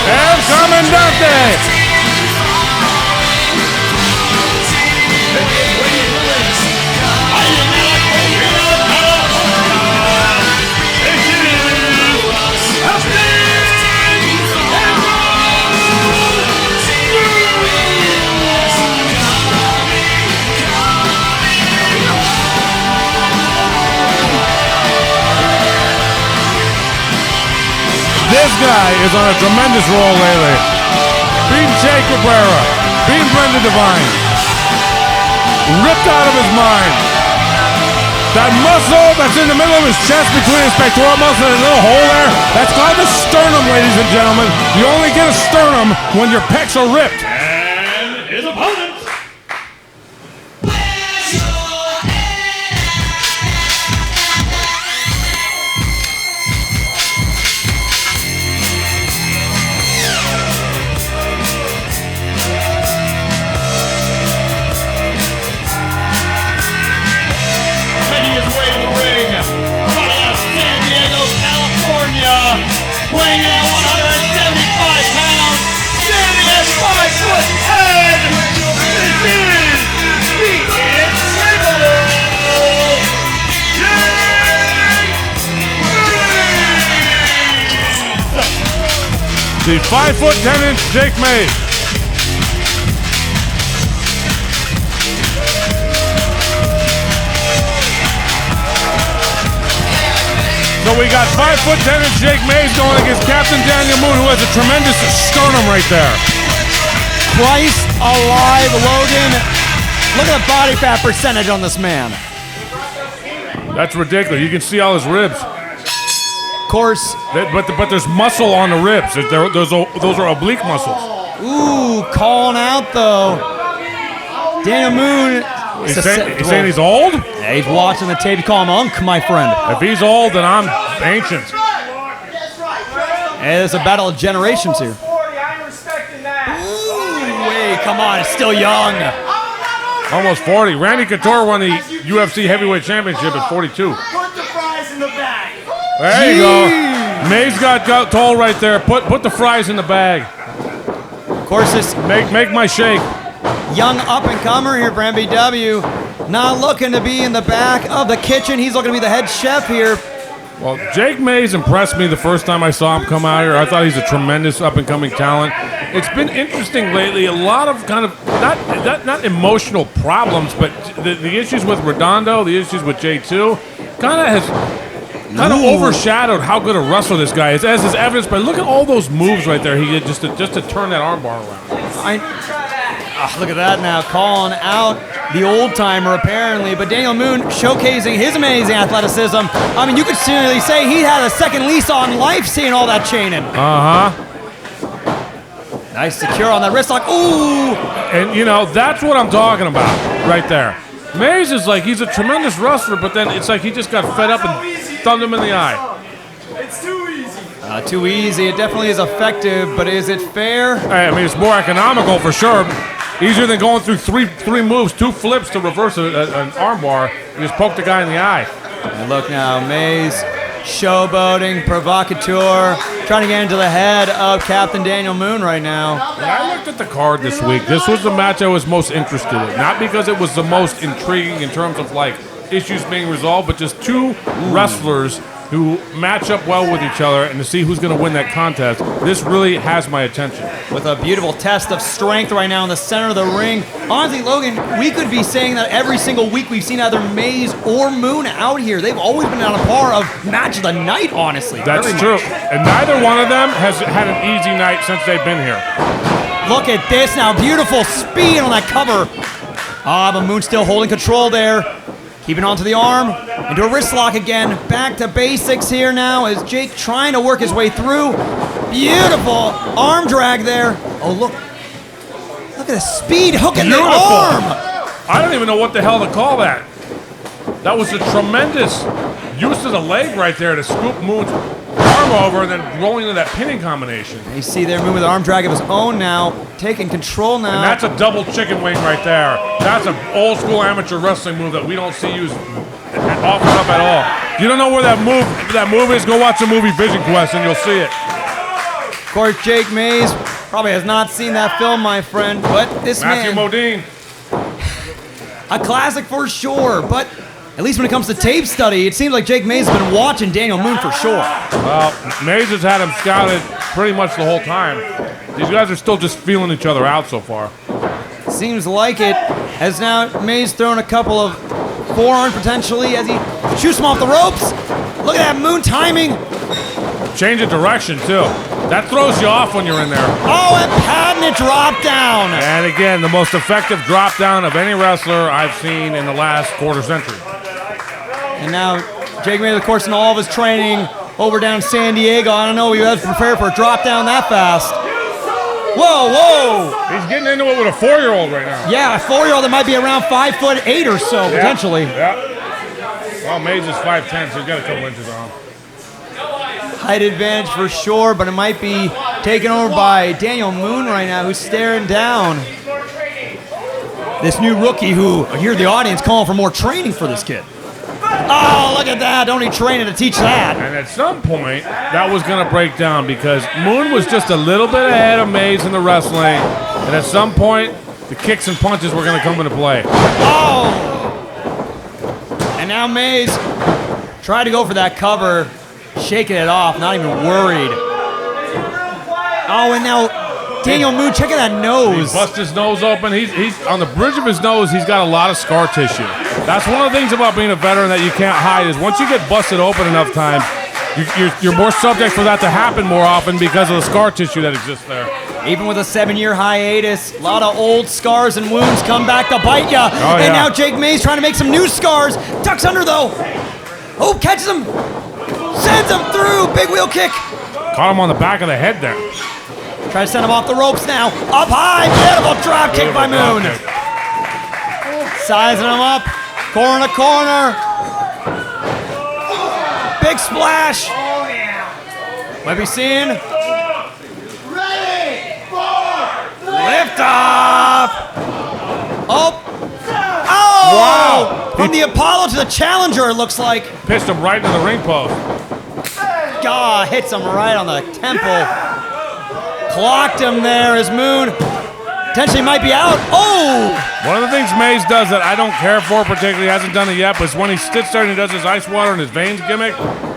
El Comandante! this guy is on a tremendous roll lately. Beating Jake Cabrera, beating Brendan Devine. Ripped out of his mind. That muscle that's in the middle of his chest between his pectoral muscle and a little hole there, that's called the sternum, ladies and gentlemen. You only get a sternum when your pecs are ripped. And his opponent. Weighing in at 175 pounds, standing at 5'10", The this is 5'10" Jake May. So we got 5'10" Jake Mays going against Captain Daniel Moon, who has a tremendous sternum right there. Christ alive, Logan. Look at the body fat percentage on this man. That's ridiculous. You can see all his ribs. Of course. But there's muscle on the ribs. Those are oblique muscles. Ooh, calling out though. Daniel Moon. He's saying he's old? Yeah, he's watching the tape. You call him Unk, my friend. If he's old, then I'm ancient. Hey, there's a battle of generations here. Ooh, wait, come on, it's still young. Almost 40. Randy Couture won the UFC Heavyweight Championship at 42. Put the fries in the bag. There you go. Mays got tall right there. Put the fries in the bag. Of course, this make my shake. Young up-and-comer here for MPW. Not looking to be in the back of the kitchen. He's looking to be the head chef here. Well, Jake Mays impressed me the first time I saw him come out here. I thought he's a tremendous up-and-coming talent. It's been interesting lately. A lot of kind of, not emotional problems, but the issues with Redondo, the issues with J2, kind of has overshadowed how good a wrestler this guy is, as is evidenced by look at all those moves right there he did just to turn that armbar around. Look at that now, calling out the old-timer apparently, but Daniel Moon showcasing his amazing athleticism. I mean, you could seriously say he had a second lease on life seeing all that chaining. Nice secure on that wrist lock. Ooh! And, you know, that's what I'm talking about right there. Mays is like, he's a tremendous wrestler, but then it's like he just got fed up and thumbed him in the eye. It's too easy. Too easy. It definitely is effective, but is it fair? I mean, it's more economical for sure. Easier than going through three moves, 2 flips to reverse an armbar. You just poke the guy in the eye. And look now, Mays showboating, provocateur, trying to get into the head of Captain Daniel Moon right now. When I looked at the card this week, this was the match I was most interested in. Not because it was the most intriguing in terms of like issues being resolved, but just 2 wrestlers who match up well with each other and to see who's going to win that contest. This really has my attention. With a beautiful test of strength right now in the center of the ring. Honestly, Logan, we could be saying that every single week we've seen either Mays or Moon out here. They've always been on a par of match of the night, honestly. That's true. And neither one of them has had an easy night since they've been here. Look at this now. Beautiful speed on that cover. But Moon still holding control there. Keeping onto the arm, into a wrist lock again. Back to basics here now as Jake trying to work his way through. Beautiful arm drag there. Oh, look. Look at the speed hook in the arm. I don't even know what the hell to call that. That was a tremendous use of the leg right there to scoop Moon's arm over and then rolling into that pinning combination. You see there, Moon with an arm drag of his own now, taking control now. And that's a double chicken wing right there. That's an old school amateur wrestling move that we don't see used often enough at all. If you don't know where that move is, go watch the movie Vision Quest and you'll see it. Of course, Jake Mays probably has not seen that film, my friend, but this Matthew Modine. A classic for sure, but at least when it comes to tape study, it seems like Jake Mays has been watching Daniel Moon for sure. Well, Mays has had him scouted pretty much the whole time. These guys are still just feeling each other out so far. Seems like it, as now Mays throwing a couple of forearms potentially as he shoots him off the ropes. Look at that Moon timing. Change of direction, too. That throws you off when you're in there. Oh, and patented drop down. And again, the most effective drop down of any wrestler I've seen in the last quarter century. And now Jake Mays, of course, in all of his training over down in San Diego, I don't know he was prepared for a drop down that fast. Whoa, whoa! He's getting into it with a 4-year-old right now. Yeah, a 4-year-old that might be around 5'8" or so, potentially. Yeah. Well, Mays is 5'10", so he's got a couple inches on him. Height advantage for sure, but it might be taken over by Daniel Moon right now, who's staring down this new rookie who, I hear the audience calling for more training for this kid. Oh, look at that. Don't need training to teach that. And at some point, that was going to break down because Moon was just a little bit ahead of Mays in the wrestling. And at some point, the kicks and punches were going to come into play. Oh! And now Mays tried to go for that cover, shaking it off, not even worried. Oh, and now Daniel Moon, check out that nose. He busted his nose open. He's on the bridge of his nose, he's got a lot of scar tissue. That's one of the things about being a veteran that you can't hide is once you get busted open enough times, you're more subject for that to happen more often because of the scar tissue that exists there. Even with a 7-year hiatus, a lot of old scars and wounds come back to bite ya. Oh, and yeah. now Jake Mays trying to make some new scars. Ducks under though. Oh, catches him. Sends him through. Big wheel kick. Caught him on the back of the head there. Try to send him off the ropes now. Up high. Beautiful drop kick by Moon. Sizing him up. Corner to corner. Big splash. Might be seeing. Lift off. Oh. Oh. Wow. From the Apollo to the Challenger, it looks like. Pitched him right into the ring post. God, hits him right on the temple. Clocked him there as Moon potentially might be out. Oh! One of the things Mays does that I don't care for particularly, hasn't done it yet, but is when he sits there and he does his ice water in his veins gimmick.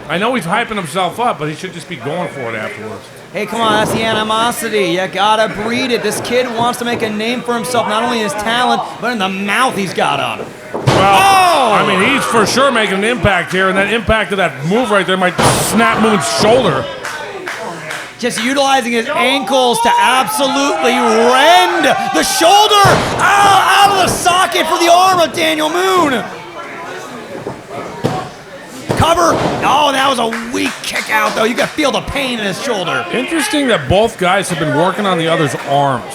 I know he's hyping himself up, but he should just be going for it afterwards. Hey, come on, that's the animosity. You gotta breed it. This kid wants to make a name for himself, not only in his talent, but in the mouth he's got on him. Well, I mean, he's for sure making an impact here, and that impact of that move right there might snap Moon's shoulder. Just utilizing his ankles to absolutely rend the shoulder out of the socket for the arm of Daniel Moon. Cover. Oh, that was a weak kick out, though. You could feel the pain in his shoulder. Interesting that both guys have been working on the other's arms,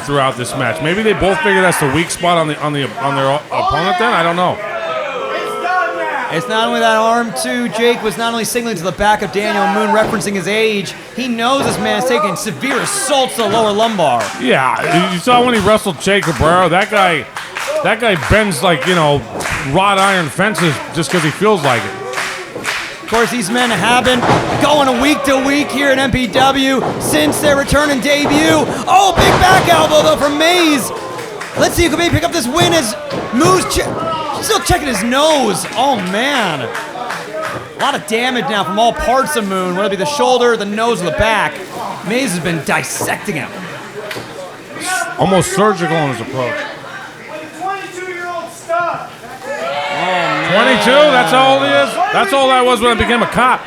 throughout this match. Maybe they both figure that's the weak spot on their opponent. Then I don't know. It's not only that arm, too. Jake was not only signaling to the back of Daniel Moon, referencing his age. He knows this man is taking severe assaults to the lower lumbar. Yeah, you saw when he wrestled Che Cabrera. That guy bends like wrought iron fences just because he feels like it. Of course, these men have been going week to week here at MPW since their return and debut. Oh, big back elbow, though, from Mays. Let's see who can maybe pick up this win as Moose still checking his nose. Oh, man. A lot of damage now from all parts of Moon, whether it be the shoulder, the nose, or the back. Mays has been dissecting him. Almost surgical in his approach. 22-year-old stuff. 22? That's how old he is? That's all I was when I became a cop.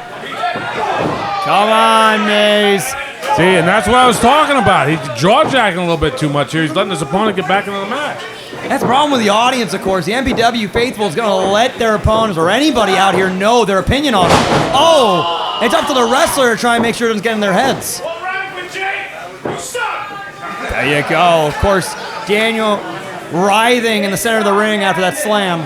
Come on, Mays. See, and that's what I was talking about. He's jaw-jacking a little bit too much here. He's letting his opponent get back into the match. That's the problem with the audience, of course. The MPW faithful is going to let their opponents or anybody out here know their opinion on them. Oh, it's up to the wrestler to try and make sure it doesn't get in their heads. There you go. Of course, Daniel writhing in the center of the ring after that slam.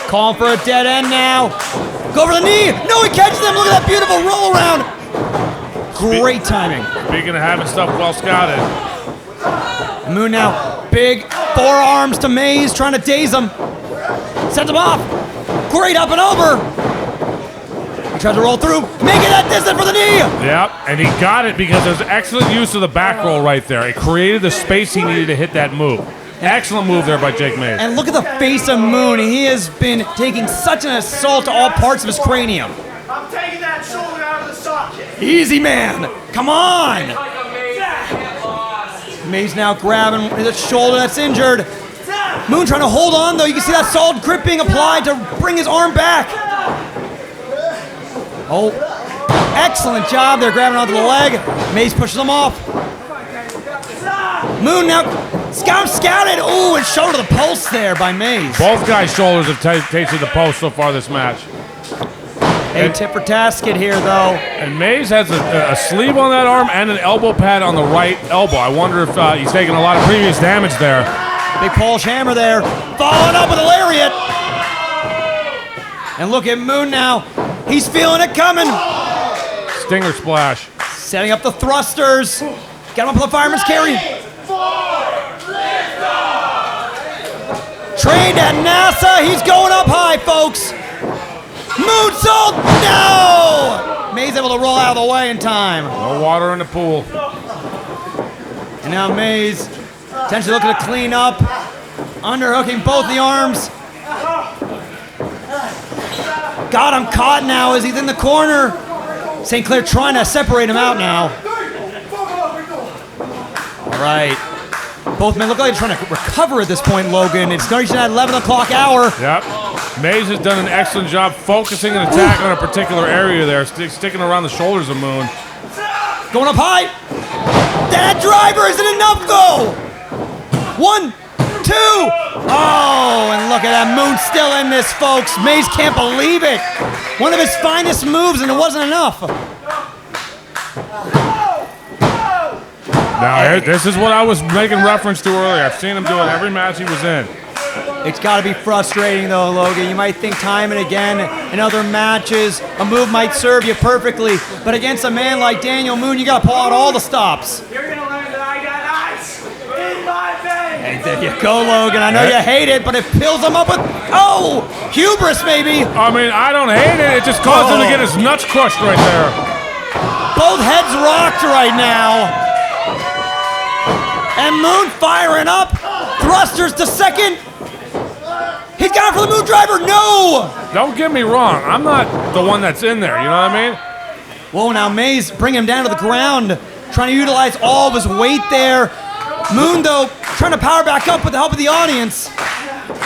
Calling for a dead end now. Go for the knee. No, he catches them. Look at that beautiful roll around. Great timing. Speaking of having stuff well scouted. Moon now. Big forearms to Mays, trying to daze him. Sends him off. Great up and over. He tries to roll through, making that distance for the knee. Yep, and he got it because there's excellent use of the back roll right there. It created the space he needed to hit that move. Excellent move there by Jake Mays. And look at the face of Moon. He has been taking such an assault to all parts of his cranium. I'm taking that shoulder out of the socket. Easy, man. Come on. Mays now grabbing his shoulder that's injured. Moon trying to hold on, though. You can see that solid grip being applied to bring his arm back. Oh, excellent job there, grabbing onto the leg. Maze pushes him off. Moon now scouted. Oh, and shoulder to the pulse there by Maze. Both guys' shoulders have tasted the post so far this match. Hey, tip for Tasket here, though. And Maze has a sleeve on that arm and an elbow pad on the right elbow. I wonder if he's taking a lot of previous damage there. Big Polish hammer there. Following up with a lariat. And look at Moon now. He's feeling it coming. Stinger splash. Setting up the thrusters. Got him up with the fireman's carry. Trained at NASA. He's going up high, folks. Moonsault! No! Maze able to roll out of the way in time. No water in the pool. And now Maze potentially looking to clean up. Underhooking both the arms. Got him caught now as he's in the corner. St. Clair trying to separate him out now. All right. Both men look like they're trying to recover at this point, Logan. It's starting at 11 o'clock hour. Yep. Maze has done an excellent job focusing an attack on a particular area there, sticking around the shoulders of Moon. Going up high. That driver isn't enough, though. 1, 2. Oh, and look at that. Moon still in this, folks. Maze can't believe it. One of his finest moves, and it wasn't enough. Now, this is what I was making reference to earlier. I've seen him do it every match he was in. It's got to be frustrating, though, Logan. You might think time and again in other matches, a move might serve you perfectly. But against a man like Daniel Moon, you got to pull out all the stops. You're going to learn that I got ice in my veins. Hey, there you go, Logan. I know you hate it, but it fills him up with, hubris, maybe. I mean, I don't hate it. It just caused him to get his nuts crushed right there. Both heads rocked right now. And Moon firing up. Thrusters to second. He's got it for the Moon driver. No! Don't get me wrong. I'm not the one that's in there. You know what I mean? Whoa, now Maze bring him down to the ground. Trying to utilize all of his weight there. Moon, though, trying to power back up with the help of the audience.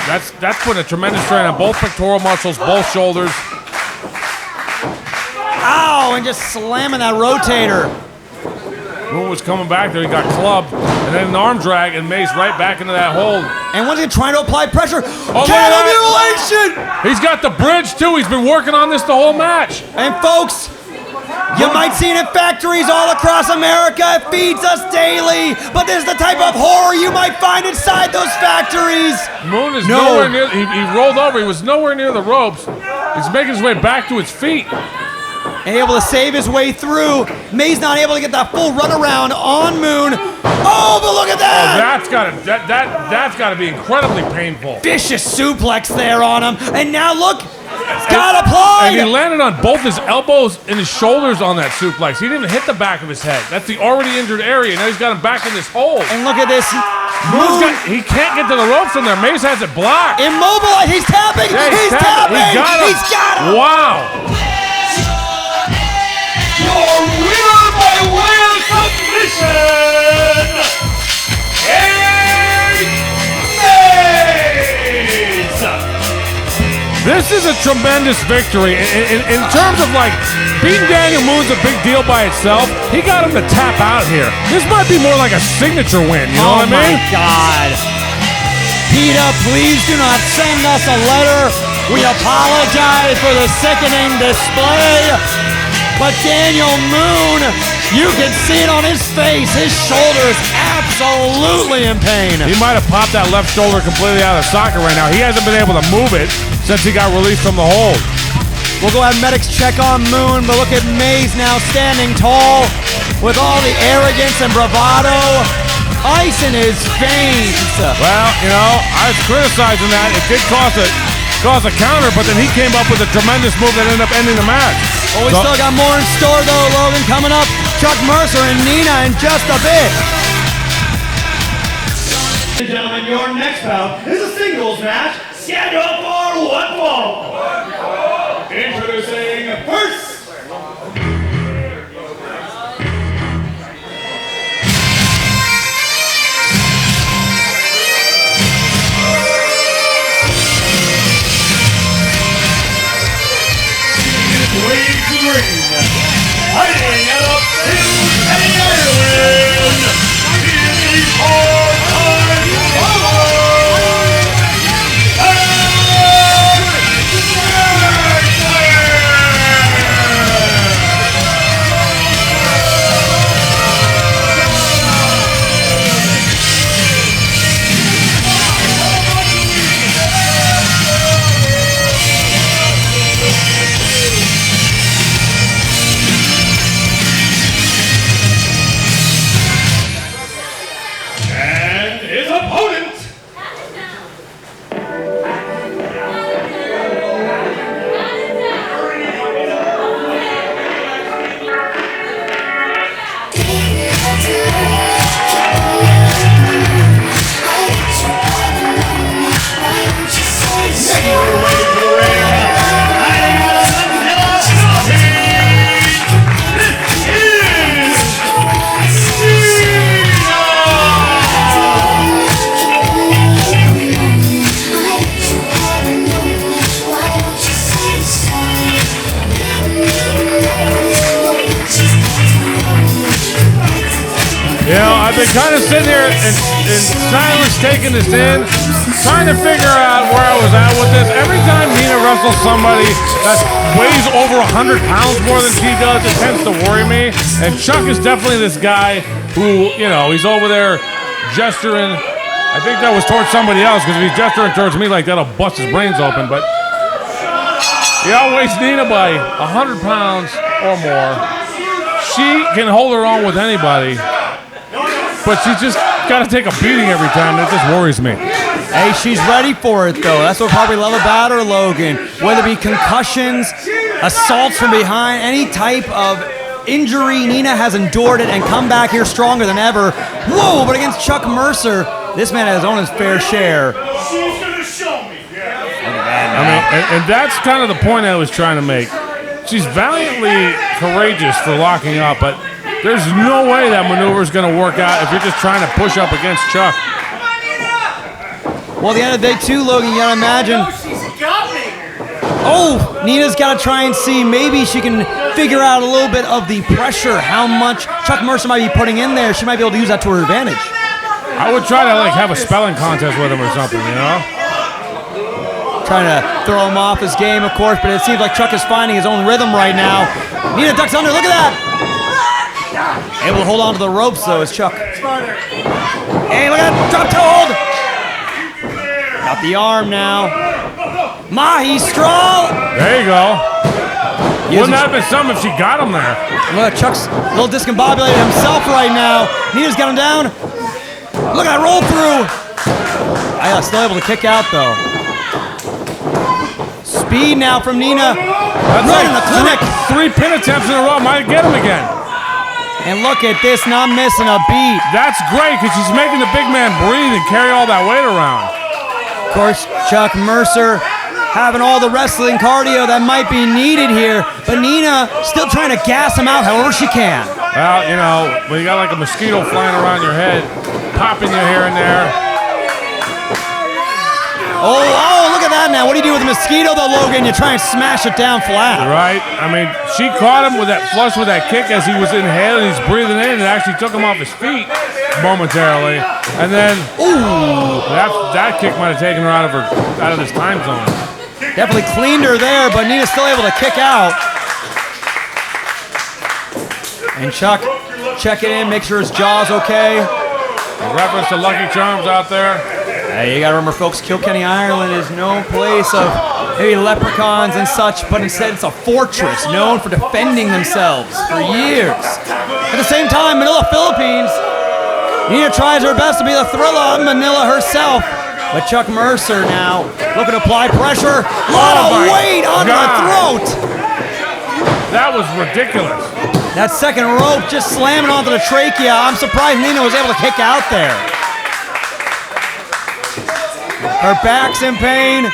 That's putting a tremendous strain on both pectoral muscles, both shoulders. Ow, and just slamming that rotator. Moon was coming back there, he got clubbed, and then an arm drag, and Maze right back into that hold. And once again trying to apply pressure. Oh, Cattle mutilation! He's got the bridge, too. He's been working on this the whole match. And folks, you might see it in factories all across America. It feeds us daily. But this is the type of horror you might find inside those factories. Moon is nowhere near, he rolled over. He was nowhere near the ropes. He's making his way back to his feet. And able to save his way through. Maze not able to get that full runaround on Moon. Oh, but look at that! Oh, that's gotta be incredibly painful. Vicious suplex there on him. And now look, it's got applied! And he landed on both his elbows and his shoulders on that suplex. He didn't even hit the back of his head. That's the already injured area. Now he's got him back in this hole. And look at this. He can't get to the ropes from there. Maze has it blocked. Immobilized. He's tapping. Yeah, he's tapping. He's got him. Wow. Your winner by way of submission, Maze! This is a tremendous victory. In terms of like beating Daniel Moon's a big deal by itself. He got him to tap out here. This might be more like a signature win. You know what I mean? Oh my God. PETA, please do not send us a letter. We apologize for the sickening display. But Daniel Moon, you can see it on his face. His shoulder is absolutely in pain. He might have popped that left shoulder completely out of socket right now. He hasn't been able to move it since he got released from the hold. We'll go have medics check on Moon, but look at Maze now standing tall with all the arrogance and bravado. Ice in his veins. Well, you know, I was criticizing that. It did cause a counter, but then he came up with a tremendous move that ended up ending the match. Well, we still got more in store, though, Logan. Coming up, Chuck Mercer and Nina in just a bit. Ladies and gentlemen, your next bout is a singles match scheduled for one fall. Introducing first. waves the ring, fighting out of Penny Island, in the all-time I've been kind of sitting here in silence, taking this in, trying to figure out where I was at with this. Every time Nina wrestles somebody that weighs over 100 pounds more than she does, it tends to worry me. And Chuck is definitely this guy who, you know, he's over there gesturing. I think that was towards somebody else, because if he's gesturing towards me like that, I'll bust his brains open. But he outweighs Nina by 100 pounds or more. She can hold her own with anybody, but she's just got to take a beating every time, and it just worries me. Hey, she's ready for it, though. That's what we probably love about her, Logan. Whether it be concussions, assaults from behind, any type of injury, Nina has endured it and come back here stronger than ever. Whoa, but against Chuck Mercer, this man has owned his fair share. She's gonna show me. I mean, and that's kind of the point I was trying to make. She's valiantly courageous for locking up, but there's no way that maneuver is going to work out if you're just trying to push up against Chuck. Well, at the end of the day, too, Logan, you got to imagine. Oh, Nina's got to try and see. Maybe she can figure out a little bit of the pressure, how much Chuck Mercer might be putting in there. She might be able to use that to her advantage. I would try to like have a spelling contest with him or something, you know? Trying to throw him off his game, of course, but it seems like Chuck is finding his own rhythm right now. Nina ducks under. Look at that. Able to hold on to the ropes, though, is Chuck. Hey, look at that. Drop toe hold. Got the arm now. Mahi Straw. There you go. Wouldn't that have been something if she got him there? Look, Chuck's a little discombobulated himself right now. Nina's got him down. Look at that roll through. Still able to kick out, though. Speed now from Nina. That's right like in the clinic. Three pin attempts in a row. Might get him again. And look at this, not missing a beat. That's great, because she's making the big man breathe and carry all that weight around. Of course, Chuck Mercer having all the wrestling cardio that might be needed here, but Nina still trying to gas him out however she can. Well, you know, when you got like a mosquito flying around your head, popping you here and there. Oh, look at that now. What do you do with the mosquito, though, Logan? You try and smash it down flat. Right. I mean, she caught him with that flush with that kick as he was inhaling. He's breathing in, and it actually took him off his feet momentarily. And then, ooh, that kick might have taken her out of this time zone. Definitely cleaned her there, but Nina's still able to kick out. And Chuck checking in, make sure his jaw's okay. A reference to Lucky Charms out there. Hey, you gotta remember, folks, Kilkenny, Ireland is no place of maybe leprechauns and such, but instead it's a fortress known for defending themselves for years. At the same time, Manila, Philippines, Nina tries her best to be the Thrilla of Manila herself. But Chuck Mercer now looking to apply pressure. A lot of weight on the throat. That was ridiculous. That second rope just slamming onto the trachea. I'm surprised Nina was able to kick out there. Her back's in pain.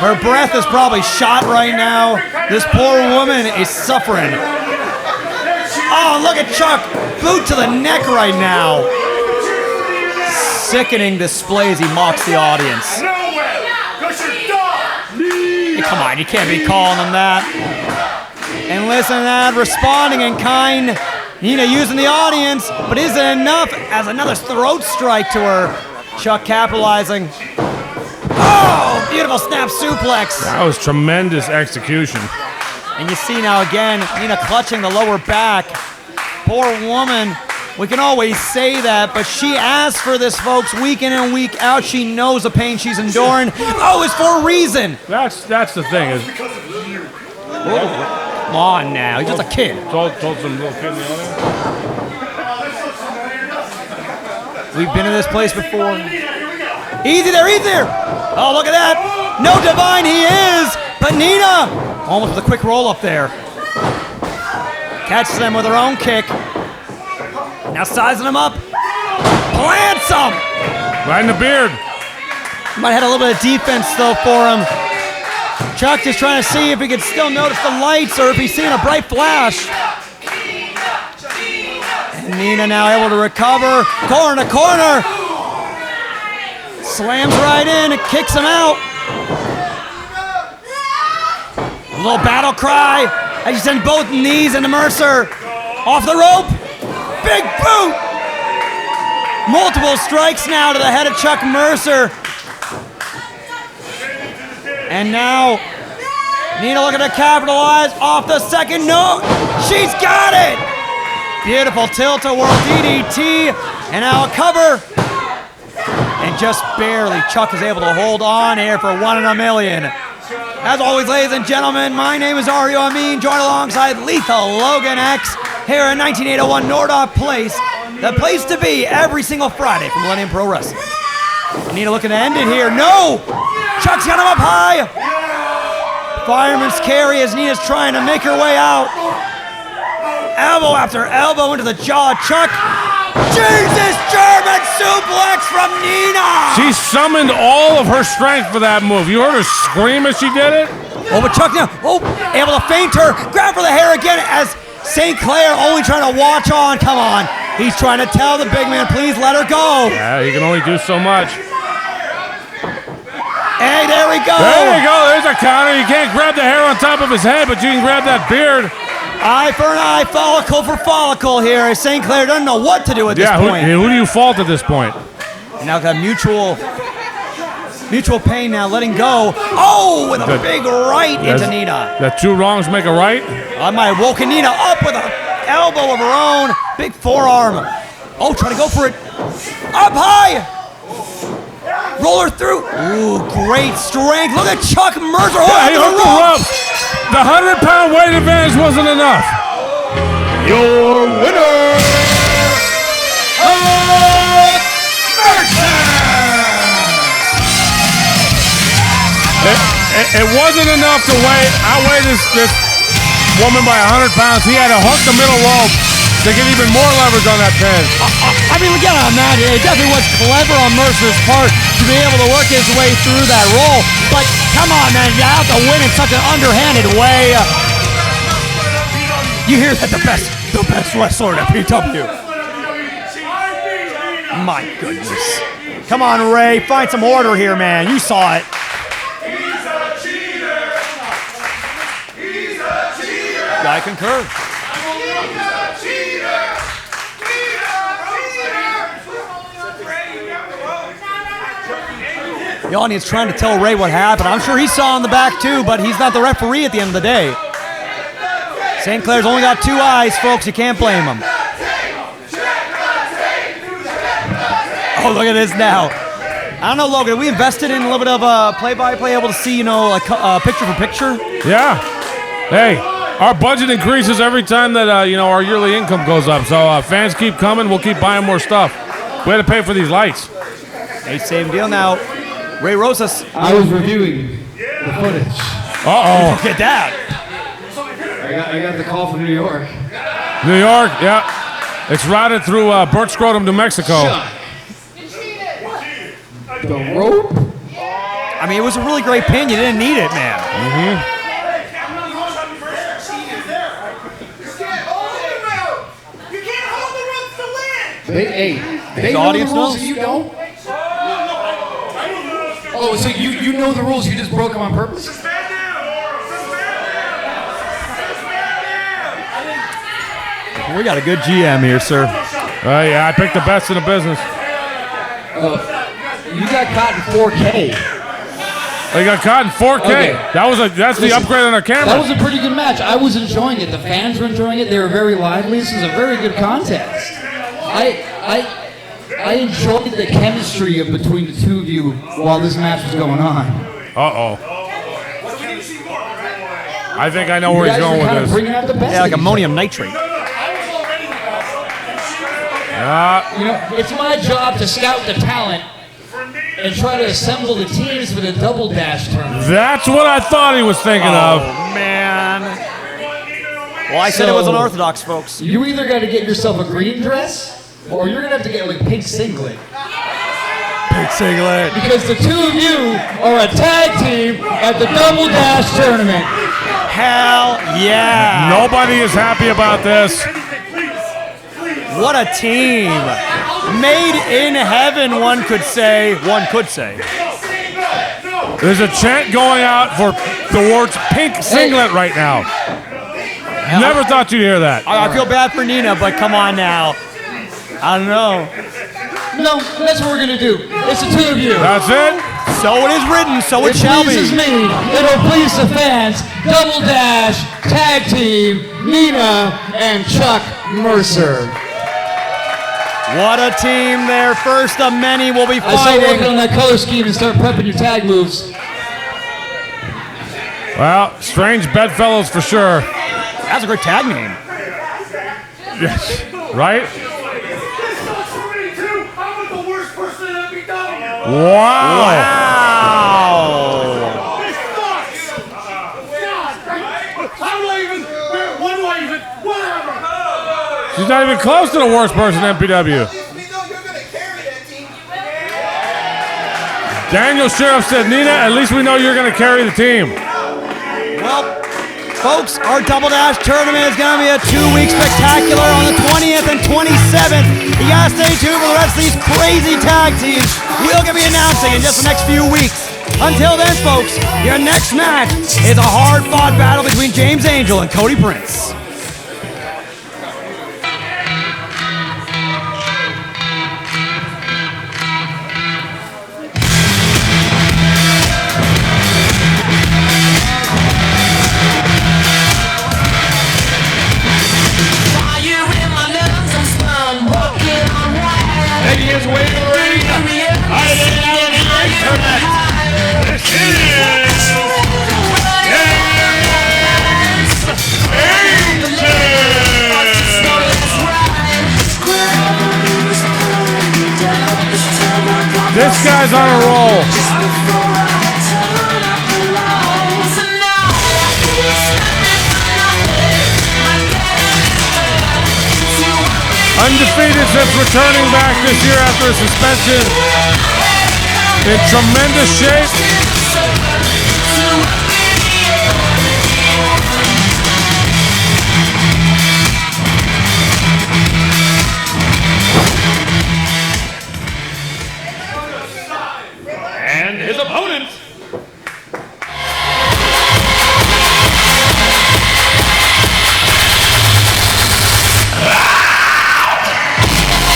Her breath is probably shot right now. This poor woman is suffering. Oh, look at Chuck. Boot to the neck right now. Sickening display as he mocks the audience. Come on, you can't be calling them that. And listen to that, responding in kind. Nina using the audience, but is it enough as another throat strike to her? Chuck capitalizing. Oh, beautiful snap suplex. That was tremendous execution. And you see now again, Nina clutching the lower back. Poor woman. We can always say that, but she asks for this, folks, week in and week out. She knows the pain she's enduring. Oh, it's for a reason. That's the thing. Is come on now, he's just a kid. Told some little kid in the audience. We've been in this place before. Easy there, easy there. Oh, look at that. No divine he is, but Nina almost with a quick roll up there. Catches them with her own kick. Now sizing him up. Plants him. Right in the beard. Might have had a little bit of defense though for him. Chuck just trying to see if he can still notice the lights or if he's seeing a bright flash. And Nina now able to recover. Corner to corner. Slams right in and kicks him out. A little battle cry as she sends both knees into Mercer. Off the rope. Big boot. Multiple strikes now to the head of Chuck Mercer. And now, Nina looking to capitalize off the second note. She's got it! Beautiful tilt-a-whirl DDT, and now a cover. And just barely, Chuck is able to hold on here for 1 in a million. As always, ladies and gentlemen, my name is Ario Amin, joined alongside Lethal Logan X here at 19801 Nordoff Place, the place to be every single Friday for Millennium Pro Wrestling. Nina looking to end it here. No! Chuck's got him up high. Fireman's carry as Nina's trying to make her way out. Elbow after elbow into the jaw. Chuck. Jesus, German suplex from Nina. She summoned all of her strength for that move. You heard her scream as she did it? Oh, but Chuck now, able to feint her. Grab for the hair again as St. Clair only trying to watch on. Come on. He's trying to tell the big man, please let her go. Yeah, he can only do so much. Hey, there we go. There you go. There's a counter. You can't grab the hair on top of his head, but you can grab that beard. Eye for an eye, follicle for follicle here. St. Clair doesn't know what to do at this point. Who do you fault at this point? And now got mutual pain now, letting go. Oh, with a big right into Nina. That 2 wrongs make a right? I might have woken Nina up with an elbow of her own. Big forearm. Oh, trying to go for it. Up high. Roll her through. Ooh, great strength. Look at Chuck Mercer. Yeah, he hooked the ropes. The 100-pound weight advantage wasn't enough. Your winner, Mercer! It wasn't enough to outweigh this woman by 100 pounds. He had to hook the middle rope to get even more leverage on that pin. I mean, again on that, it definitely was clever on Mercer's part to be able to work his way through that roll. But come on, man, you have to win in such an underhanded way. You hear that the best wrestler in MPW. My goodness. Come on, Ray, find some order here, man. You saw it. I concur. The audience trying to tell Ray what happened. I'm sure he saw in the back too, but he's not the referee at the end of the day. St. Clair's only got 2 eyes, folks. You can't blame him. Oh, look at this now. I don't know, Logan. We invested in a little bit of play-by-play, able to see, picture-for-picture. Yeah. Hey, our budget increases every time that our yearly income goes up. So fans keep coming. We'll keep buying more stuff. We had to pay for these lights. Hey, same deal now. Ray Rosas. I was reviewing the footage. Uh-oh. Look at that. I got the call from New York. New York, yeah. It's routed through Burt Scrotum, New Mexico. The rope? I mean, it was a really great pin. You didn't need it, man. Mm-hmm. They the know audience the rules knows. and you don't? Oh, so you know the rules, you just broke them on purpose? We got a good GM here, sir. Yeah, I picked the best in the business. You got caught in 4K. They got caught in 4K. Okay. That's the upgrade on our camera. That was a pretty good match. I was enjoying it. The fans were enjoying it. They were very lively. This was a very good contest. I enjoyed the chemistry between the two of you while this match was going on. Uh-oh. I think I know where he's going with this. Bringing out the best. Yeah, like ammonium nitrate. It's my job to scout the talent and try to assemble the teams for the double dash tournament. That's what I thought he was thinking of. Oh, man. Well, I said it was unorthodox, folks. You either got to get yourself a green dress, or you're going to have to get like pink singlet. Pink singlet. Because the two of you are a tag team at the double dash tournament. Hell yeah. Nobody is happy about this. What a team. Made in heaven, one could say. There's a chant going out for the words pink singlet right now. Never thought you'd hear that. I feel bad for Nina, but come on now. I don't know. No, that's what we're going to do. It's the two of you. That's it? So it is written, so it shall be. It pleases me. It'll please the fans. Double Dash, Tag Team, Nina, and Chuck Mercer. What a team. Their first of many will be fighting. I start working on that color scheme and start prepping your tag moves. Well, strange bedfellows for sure. That's a great tag name. Yes. Right? Wow. She's not even close to the worst person in MPW. Daniel Sheriff said, Nina, at least we know you're going to carry the team. Well, folks, our Double Dash tournament is going to be a 2-week spectacular on the 20th and 27th. You got to stay tuned for the rest of these crazy tag teams we're going to be announcing in just the next few weeks. Until then, folks, your next match is a hard-fought battle between James Angel and Cody Prince. This guy's on a roll. Undefeated since returning back this year after a suspension. In tremendous shape. And his opponent.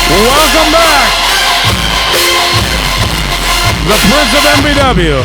Welcome back. The Prince of MPW.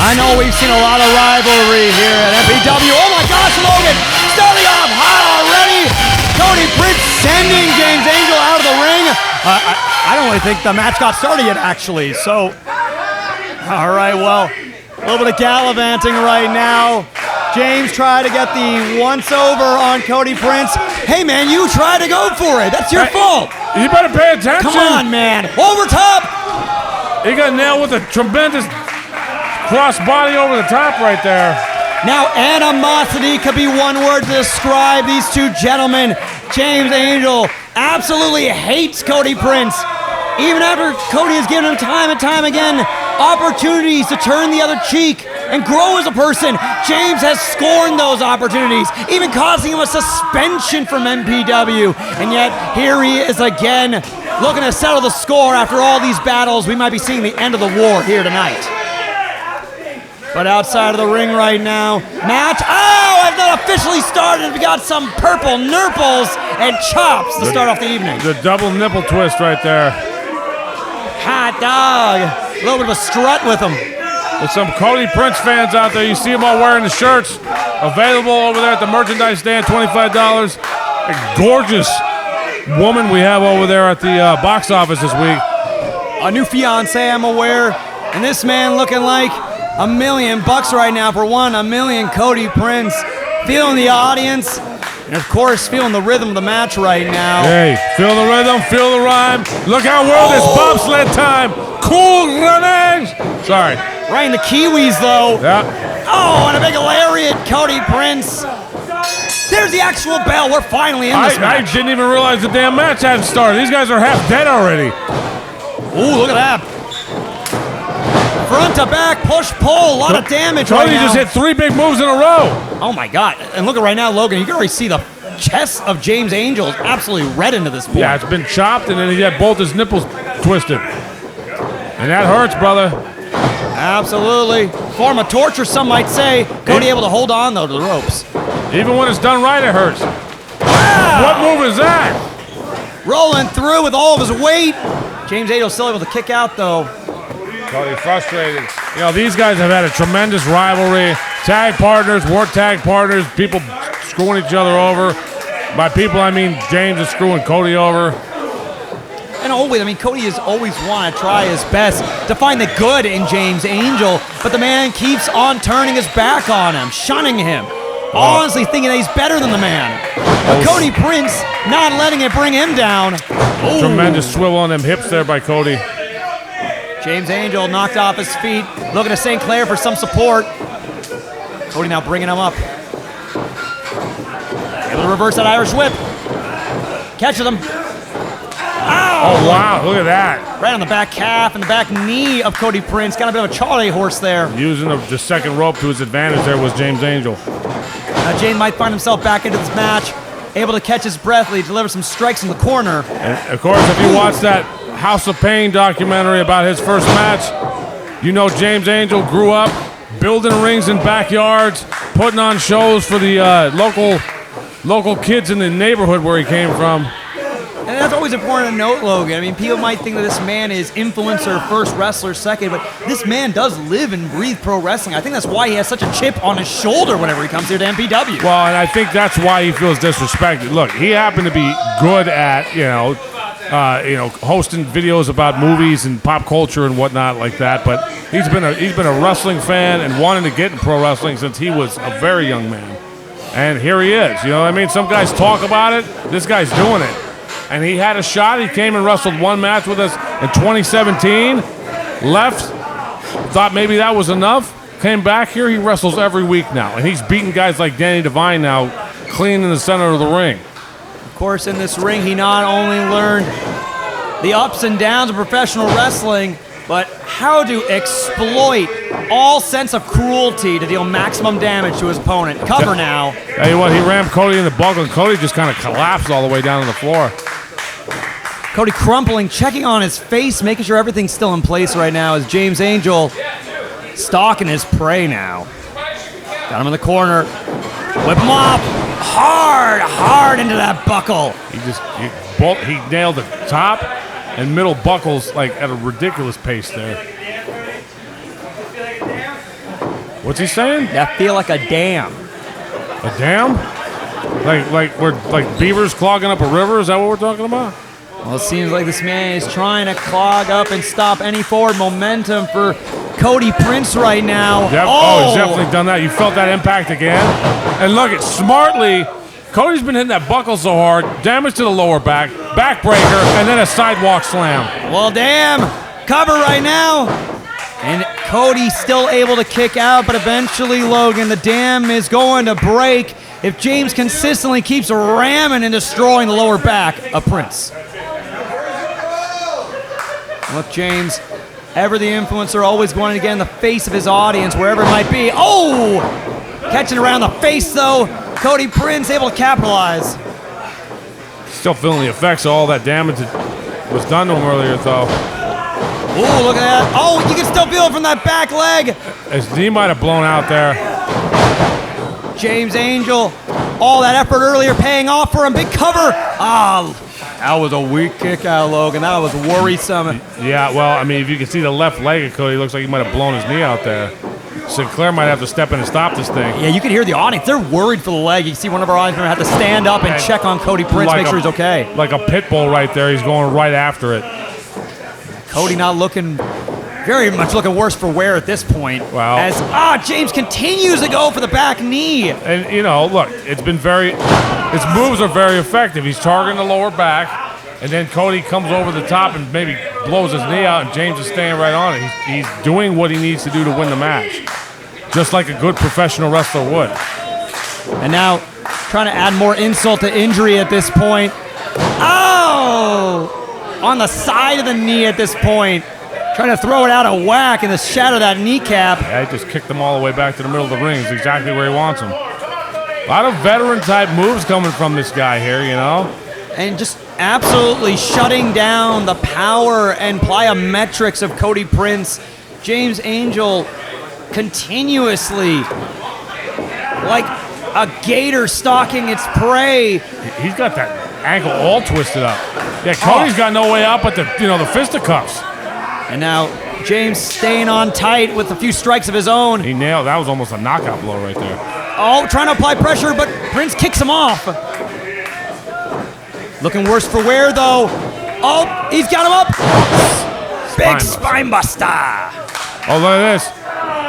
I know we've seen a lot of rivalry here at MPW. Oh my gosh, Logan! Starting off hot already! Cody Prince sending James Angel out of the ring. I don't really think the match got started yet, actually. So, all right, well, a little bit of gallivanting right now. James tried to get the once-over on Cody Prince. Hey, man, you tried to go for it. That's your fault. You better pay attention. Come on, man. Over top. He got nailed with a tremendous cross-body over the top right there. Now, animosity could be one word to describe these two gentlemen. James Angel absolutely hates Cody Prince. Even after Cody has given him time and time again opportunities to turn the other cheek and grow as a person, James has scorned those opportunities, even causing him a suspension from MPW. And yet, here he is again, looking to settle the score after all these battles. We might be seeing the end of the war here tonight. But outside of the ring right now, match, it's not officially started. We got some purple nurples and chops to start off the evening. The double nipple twist right there. Hot dog. A little bit of a strut with him. With some Cody Prince fans out there, you see them all wearing the shirts. Available over there at the merchandise stand, $25. A gorgeous woman we have over there at the box office this week. A new fiance, I'm aware. And this man looking like $1 million right now for $1 million. Cody Prince feeling the audience. And of course, feeling the rhythm of the match right now. Hey, feel the rhythm, feel the rhyme. Look how well this bobsled time. Cool runnings. Sorry. Right in the Kiwis, though. Yeah. Oh, and a big lariat, Cody Prince. There's the actual bell. We're finally in this match. I didn't even realize the damn match hadn't started. These guys are half dead already. Ooh, look at that. Front to back, push, pull, a lot of damage right now. Cody just hit 3 big moves in a row. Oh my God. And look at right now, Logan, you can already see the chest of James Angel is absolutely red into this point. Yeah, it's been chopped, and then he had both his nipples twisted. And that hurts, brother. Absolutely. Form of torture, some might say. Cody able to hold on, though, to the ropes. Even when it's done right, it hurts. Wow. What move is that? Rolling through with all of his weight. James Angel still able to kick out, though. Cody frustrated. You know, these guys have had a tremendous rivalry. Tag partners, work tag partners, people screwing each other over. By people, I mean James is screwing Cody over. And always, I mean, Cody has always wanted to try his best to find the good in James Angel, but the man keeps on turning his back on him, shunning him, honestly thinking that he's better than the man. But Cody Prince not letting it bring him down. Ooh. Tremendous swivel on them hips there by Cody. James Angel knocked off his feet, looking to St. Clair for some support. Cody now bringing him up. Able to reverse that Irish whip. Catches him. Ow! Oh, wow, look at that. Right on the back calf and the back knee of Cody Prince. Got a bit of a Charlie horse there. Using the second rope to his advantage there was James Angel. Now James might find himself back into this match, able to catch his breath, deliver some strikes in the corner. And of course, if you watch that House of Pain documentary about his first match, you know James Angel grew up building rings in backyards, putting on shows for the local kids in the neighborhood where he came from. And that's always important to note, Logan. I mean, people might think that this man is influencer first, wrestler second, but this man does live and breathe pro wrestling. I think that's why he has such a chip on his shoulder whenever he comes here to MPW. Well, and I think that's why he feels disrespected. Look, he happened to be good at, hosting videos about movies and pop culture and whatnot like that. But he's been a wrestling fan and wanting to get in pro wrestling since he was a very young man. And here he is. You know what I mean? Some guys talk about it. This guy's doing it. And he had a shot. He came and wrestled one match with us in 2017. Left. Thought maybe that was enough. Came back here. He wrestles every week now. And he's beating guys like Danny Devine now clean in the center of the ring. Of course, in this ring, he not only learned the ups and downs of professional wrestling, but how to exploit all sense of cruelty to deal maximum damage to his opponent. Cover now. Tell you what, he rammed Cody in the buckle, and Cody just kind of collapsed all the way down on the floor. Cody crumpling, checking on his face, making sure everything's still in place right now as James Angel stalking his prey now. Got him in the corner. Whip him up. Hard into that buckle. He nailed the top and middle buckles like at a ridiculous pace there. What's he saying? That feel like a dam. A dam? Like beavers clogging up a river? Is that what we're talking about? Well, it seems like this man is trying to clog up and stop any forward momentum for Cody Prince right now. He's definitely done that. You felt that impact again. And look, smartly, Cody's been hitting that buckle so hard, damage to the lower back, backbreaker, and then a sidewalk slam. Well, damn. Cover right now. And Cody still able to kick out, but eventually, Logan, the dam is going to break if James consistently keeps ramming and destroying the lower back of Prince. Look, James, ever the influencer, always going to get in the face of his audience, wherever it might be. Oh! Catching around the face, though. Cody Prince able to capitalize. Still feeling the effects of all that damage that was done to him earlier, though. Oh, look at that. Oh, you can still feel it from that back leg. His knee might have blown out there. James Angel, all that effort earlier paying off for him. Big cover. Ah, that was a weak kick out, Logan. That was worrisome. Yeah, well, I mean, if you can see the left leg of Cody, it looks like he might have blown his knee out there. Sinclair might have to step in and stop this thing. Yeah, you can hear the audience. They're worried for the leg. You can see one of our audience members have to stand up and check on Cody Prince, make sure he's okay. Like a pit bull right there. He's going right after it. Cody not looking, very much looking worse for wear at this point. Wow. As James continues to go for the back knee. And, you know, look, his moves are very effective. He's targeting the lower back, and then Cody comes over the top and maybe blows his knee out, and James is staying right on it. He's doing what he needs to do to win the match, just like a good professional wrestler would. And now trying to add more insult to injury at this point. Oh! On the side of the knee at this point. Trying to throw it out of whack and to shatter that kneecap. Yeah, he just kicked them all the way back to the middle of the ring. It's exactly where he wants them. A lot of veteran-type moves coming from this guy here, you know? And just absolutely shutting down the power and plyometrics of Cody Prince. James Angel continuously, like a gator stalking its prey. He's got that ankle all twisted up. Yeah, Cody's got no way out but the fisticuffs. And now James staying on tight with a few strikes of his own. He nailed, that was almost a knockout blow right there. Oh, trying to apply pressure, but Prince kicks him off. Looking worse for wear, though. Oh, he's got him up. Big spine buster. Oh, look at this.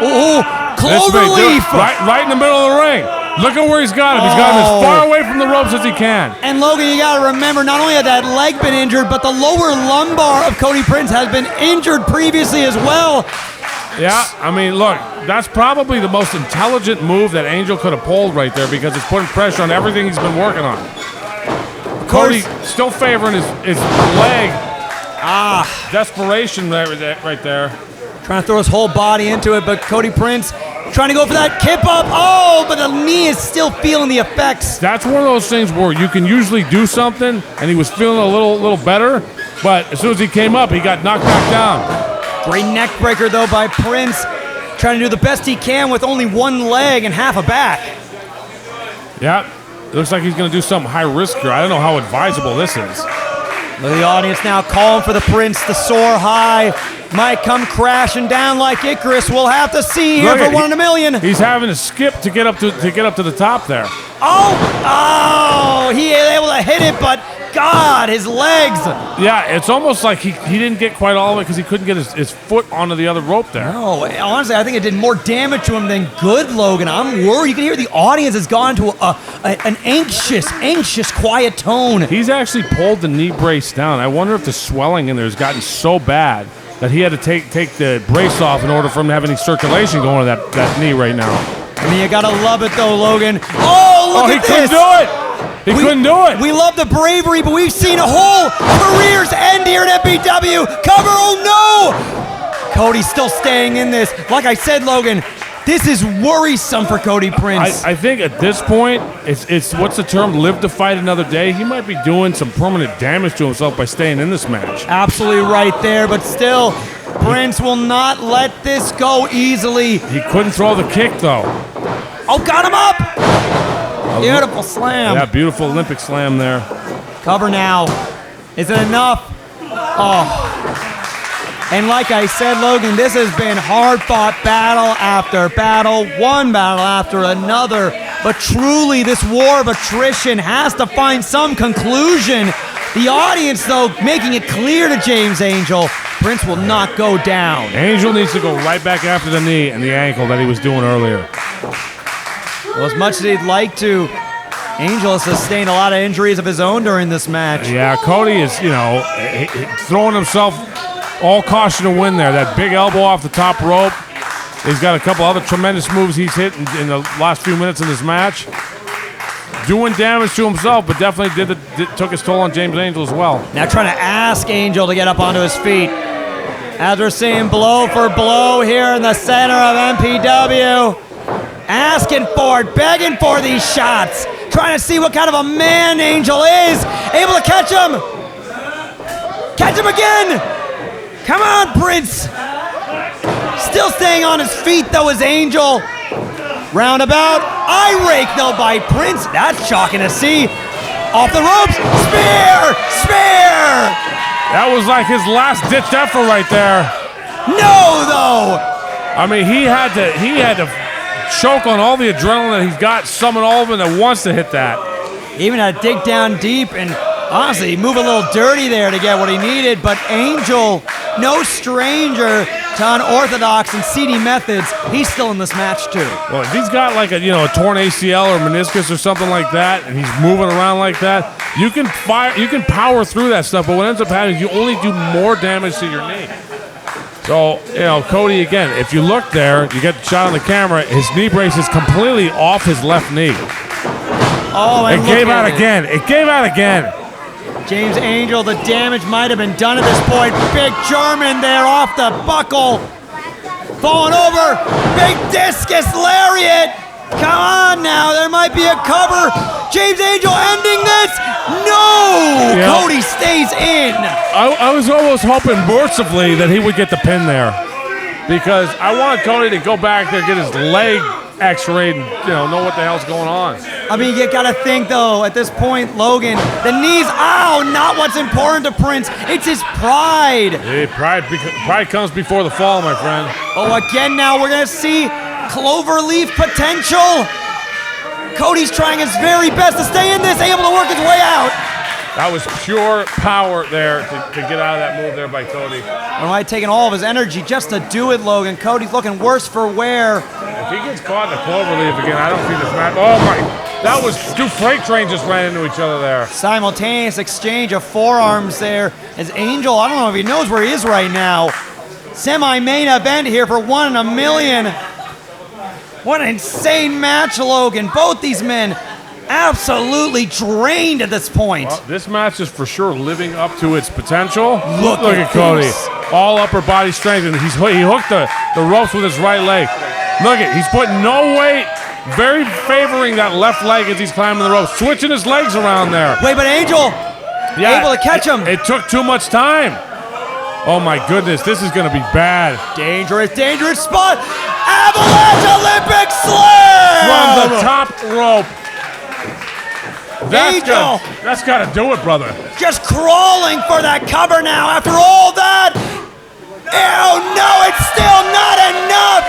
Oh, cloverleaf. Right in the middle of the ring. Look at where he's got him. He's got him as far away from the ropes as he can. And Logan, you got to remember, not only had that leg been injured, but the lower lumbar of Cody Prince has been injured previously as well. Yeah, I mean, look, that's probably the most intelligent move that Angel could have pulled right there because it's putting pressure on everything he's been working on. Cody still favoring his leg. Desperation right there. Trying to throw his whole body into it, but Cody Prince trying to go for that kip up. Oh, but the knee is still feeling the effects. That's one of those things where you can usually do something, and he was feeling a little better, but as soon as he came up, he got knocked back down. Great neck breaker, though, by Prince. Trying to do the best he can with only one leg and half a back. Yeah, it looks like he's going to do something high risk here. I don't know how advisable this is. Look at the audience now calling for the Prince to soar high. Might come crashing down like Icarus. We'll have to see here for 1 in a million. He's having to skip to get up to the top there. Oh, he is able to hit it, but God, his legs. Yeah, it's almost like he didn't get quite all the way because he couldn't get his foot onto the other rope there. No, honestly, I think it did more damage to him than good, Logan. I'm worried. You can hear the audience has gone to an anxious, quiet tone. He's actually pulled the knee brace down. I wonder if the swelling in there has gotten so bad that he had to take the brace off in order for him to have any circulation going to that knee right now. I mean, you gotta love it though, Logan. Oh, look at this! He couldn't do it! He couldn't do it! We love the bravery, but we've seen whole careers end here at MPW. Cover, oh no! Cody's still staying in this. Like I said, Logan, this is worrisome for Cody Prince. I think at this point, it's what's the term? Live to fight another day. He might be doing some permanent damage to himself by staying in this match. Absolutely right there, but still, Prince will not let this go easily. He couldn't throw the kick though. Oh, got him up! Beautiful slam. Yeah, beautiful Olympic slam there. Cover now. Is it enough? Oh. And like I said, Logan, this has been hard-fought battle after battle, one battle after another. But truly, this war of attrition has to find some conclusion. The audience, though, making it clear to James Angel, Prince will not go down. Angel needs to go right back after the knee and the ankle that he was doing earlier. Well, as much as he'd like to, Angel has sustained a lot of injuries of his own during this match. Yeah, Cody is, throwing himself all caution to win there. That big elbow off the top rope. He's got a couple other tremendous moves he's hit in the last few minutes of this match. Doing damage to himself, but definitely took his toll on James Angel as well. Now trying to ask Angel to get up onto his feet. As we're seeing blow for blow here in the center of MPW. Asking for it, begging for these shots. Trying to see what kind of a man Angel is. Able to catch him. Catch him again. Come on, Prince. Still staying on his feet, though, is Angel. Roundabout. Eye rake, though, by Prince. That's shocking to see. Off the ropes. Spear. Spear. That was like his last-ditch effort right there. No, though. I mean, he had to choke on all the adrenaline that he's got, summon all of it that wants to hit that. Even had to dig down deep and honestly move a little dirty there to get what he needed. But Angel, no stranger to unorthodox and seedy methods. He's still in this match too. Well, if he's got like a torn ACL or meniscus or something like that, and he's moving around like that, you can power through that stuff. But what ends up happening is you only do more damage to your knee. So, Cody, again, if you look there, you get the shot on the camera, his knee brace is completely off his left knee. Oh, and it gave out again. It gave out again. James Angel, the damage might have been done at this point. Big German there off the buckle. Falling over. Big discus lariat. Come on now, there might be a cover. James Angel ending this. No! Yeah. Cody stays in. I was almost hoping mercifully that he would get the pin there, because I wanted Cody to go back there, get his leg x-rayed, and know what the hell's going on. I mean, you gotta think though, at this point, Logan, the knees, not what's important to Prince. It's his pride. Hey, pride comes before the fall, my friend. Oh, again now, we're gonna see cloverleaf potential. Cody's trying his very best to stay in this, able to work his way out. That was pure power there to get out of that move there by Cody. And why taking all of his energy just to do it, Logan. Cody's looking worse for wear. If he gets caught in the cloverleaf again, I don't see this match. Oh my, that was two freight trains just ran into each other there. Simultaneous exchange of forearms there as Angel, I don't know if he knows where he is right now. Semi-main event here for 1 in a million. What an insane match, Logan. Both these men absolutely drained at this point. Well, this match is for sure living up to its potential. Look at Cody. All upper body strength, and he hooked the ropes with his right leg. Look at, he's putting no weight, very favoring that left leg as he's climbing the ropes, switching his legs around there. Wait, but Angel, able to catch him. It took too much time. Oh my goodness, this is going to be bad. Dangerous spot. Avalanche Olympic Slam! From the top rope. Angel! That's got to do it, brother. Just crawling for that cover now after all that. Oh no, it's still not enough.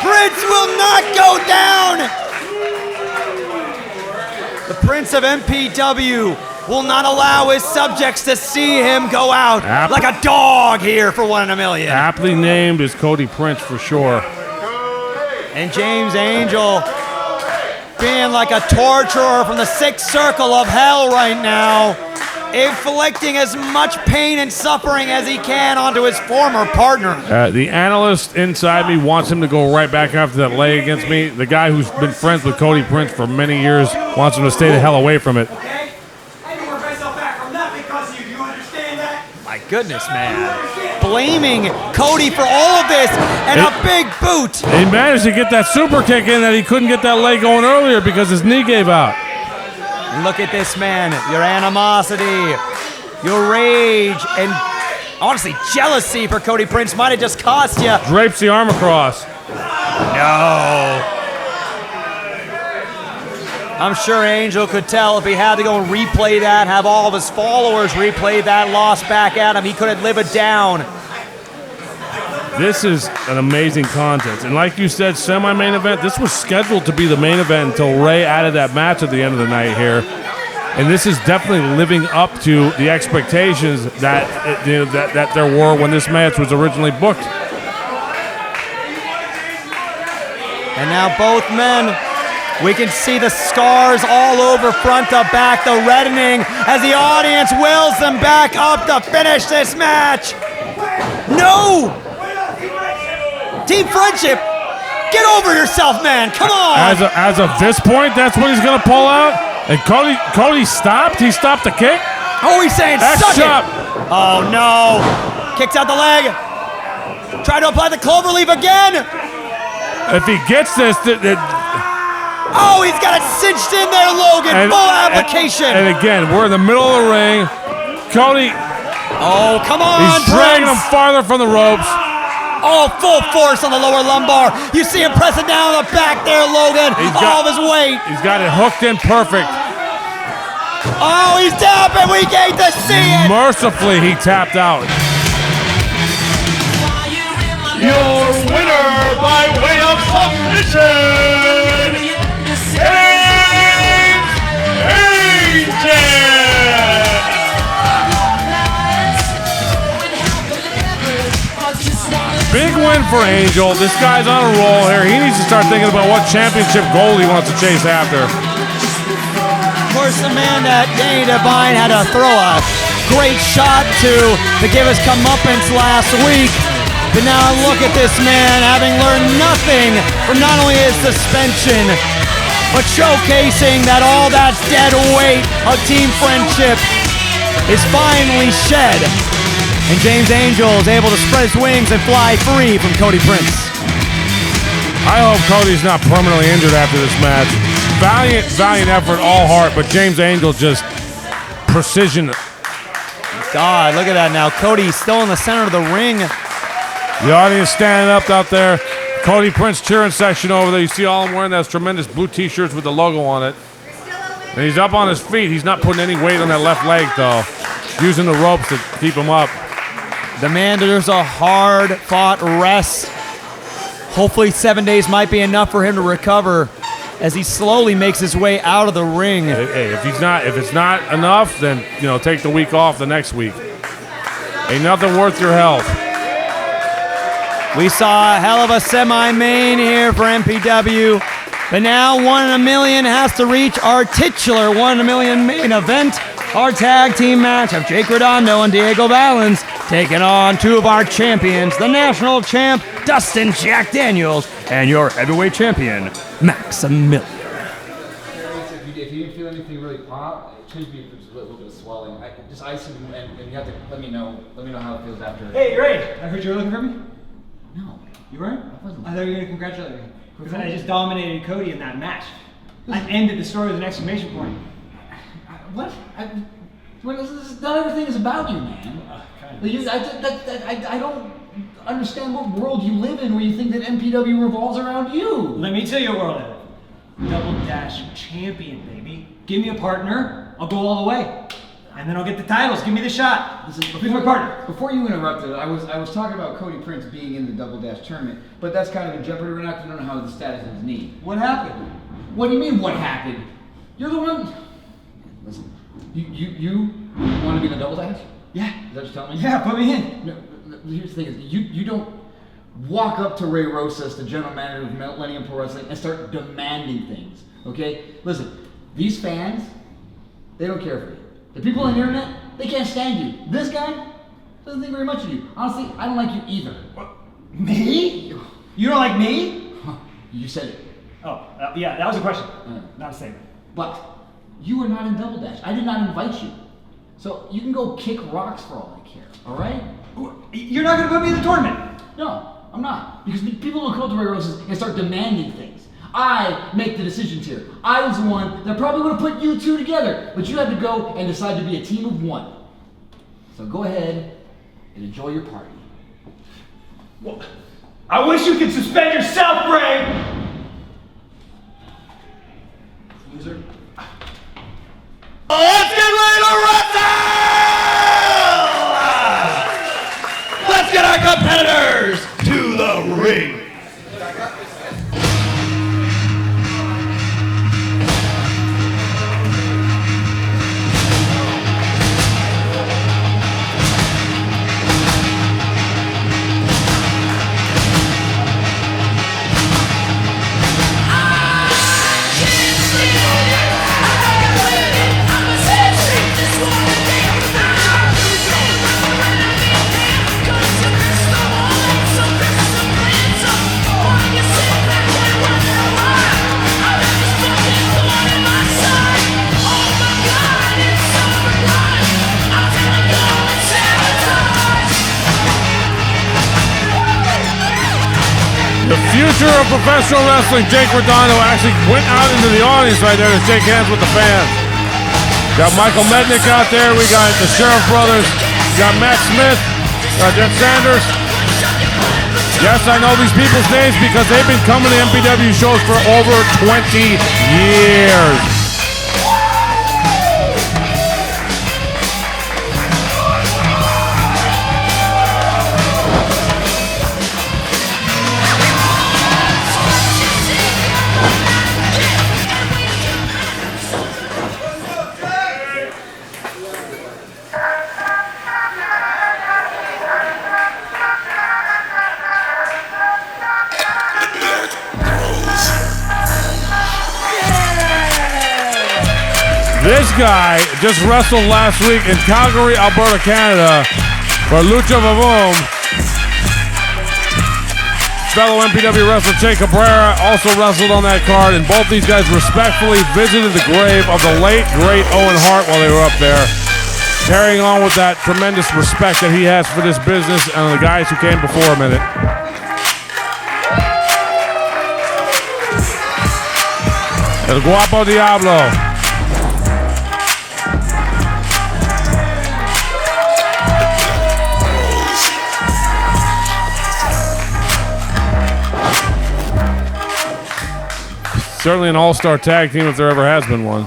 Prince will not go down. The Prince of MPW will not allow his subjects to see him go out like a dog here for 1 in a million. Aptly named is Cody Prince for sure. And James Angel being like a torturer from the 6th circle of hell right now, inflicting as much pain and suffering as he can onto his former partner. The analyst inside me wants him to go right back after that leg against me. The guy who's been friends with Cody Prince for many years wants him to stay the hell away from it. My goodness, man. Blaming Cody for all of this and a big boot. He managed to get that super kick in that he couldn't get that leg going earlier because his knee gave out. Look at this, man. Your animosity, your rage, and honestly, jealousy for Cody Prince might have just cost you. Drapes the arm across. No. I'm sure Angel could tell if he had to go and replay that, have all of his followers replay that loss back at him, he couldn't live it down. This is an amazing contest. And like you said, semi-main event, this was scheduled to be the main event until Ray added that match at the end of the night here. And this is definitely living up to the expectations that that there were when this match was originally booked. And now both men, we can see the scars all over front to back, the reddening as the audience wills them back up to finish this match. No! Team Friendship, Get over yourself, man. Come on. As of this point, that's what he's going to pull out? And Cody stopped? He stopped the kick? Oh, he's saying suck it. Oh, no. Kicks out the leg. Try to apply the cloverleaf again. If he gets this... Oh, he's got it cinched in there, Logan. Full application. And again, we're in the middle of the ring. Cody... Oh, come on, he's dragging him farther from the ropes. Oh, full force on the lower lumbar. You see him pressing down on the back there, Logan. All of his weight. He's got it hooked in perfect. Oh, he's down, and we get to see it. Mercifully, he tapped out. Your winner by way of submission, Big win for Angel. This guy's on a roll here. He needs to start thinking about what championship goal he wants to chase after. Of course, the man that Danny Devine had to throw a great shot to give us comeuppance last week. But now look at this man having learned nothing from not only his suspension, but showcasing that all that dead weight of team friendship is finally shed. And James Angel is able to spread his wings and fly free from Cody Prince. I hope Cody's not permanently injured after this match. Valiant effort, all heart, but James Angel just precision. God, look at that now. Cody's still in the center of the ring. The audience standing up out there. Cody Prince cheering section over there. You see all of them wearing those tremendous blue t-shirts with the logo on it. And he's up on his feet. He's not putting any weight on that left leg, though. Using the ropes to keep him up. The man deserves a hard-fought rest. Hopefully 7 days might be enough for him to recover as he slowly makes his way out of the ring. Hey, if it's not enough, then take the week off the next week. Ain't nothing worth your health. We saw a hell of a semi-main here for MPW, but now 1 in a million has to reach our titular 1 in a million main event. Our tag team match of Jake Redondo and Diego Valens taking on two of our champions, the national champ Dustin Jack Daniels and your heavyweight champion Maximilian. If you feel anything really pop, it could be just a little bit of swelling. Just ice him, and you have to let me know how it feels after. Hey, Ray, I heard you were looking for me. No, you weren't? I wasn't. I thought you were gonna congratulate me because I just dominated Cody in that match. I ended the story with an exclamation point. What? Not everything is about you, man. I don't understand what world you live in where you think that MPW revolves around you. Let me tell you what world I live in. Double Dash champion, baby. Give me a partner, I'll go all the way. And then I'll get the titles. Give me the shot. Who's my partner? Before you interrupted, I was talking about Cody Prince being in the Double Dash tournament, but that's kind of in jeopardy right now because I don't know how the status of his knee. What happened? What do you mean, what happened? You're the one. Listen, you want to be in the Double Dash? Yeah. Is that what you're telling me? Yeah, put me in. No, here's the thing is, you don't walk up to Ray Rosas, the general manager of Millennium Wrestling, and start demanding things. Okay? Listen, these fans, they don't care for you. The people on the internet, they can't stand you. This guy doesn't think very much of you. Honestly, I don't like you either. What? Me? You don't like me? You said it. Oh, yeah, that was a question, not a statement. But you are not in Double Dash. I did not invite you. So you can go kick rocks for all I care, all right? You're not going to put me in the tournament? No, I'm not. Because people don't come to Ray Rosas and start demanding things. I make the decisions here. I was the one that probably would have put you two together, but you had to go and decide to be a team of one. So go ahead and enjoy your party. Well, I wish you could suspend yourself, Ray! Loser. Let's get ready to wrestle! Let's get our competitors to the ring. The future of professional wrestling, Jake Redondo, actually went out into the audience right there to shake hands with the fans. Got Michael Mednick out there. We got the Sheriff Brothers. We got Matt Smith. Got Jeff Sanders. Yes, I know these people's names because they've been coming to MPW shows for over 20 years. This guy just wrestled last week in Calgary, Alberta, Canada for Lucha Vavoom. Fellow MPW wrestler Che Cabrera also wrestled on that card, and both these guys respectfully visited the grave of the late, great Owen Hart while they were up there, carrying on with that tremendous respect that he has for this business and the guys who came before him in it. El Guapo Diablo. Certainly an all-star tag team if there ever has been one.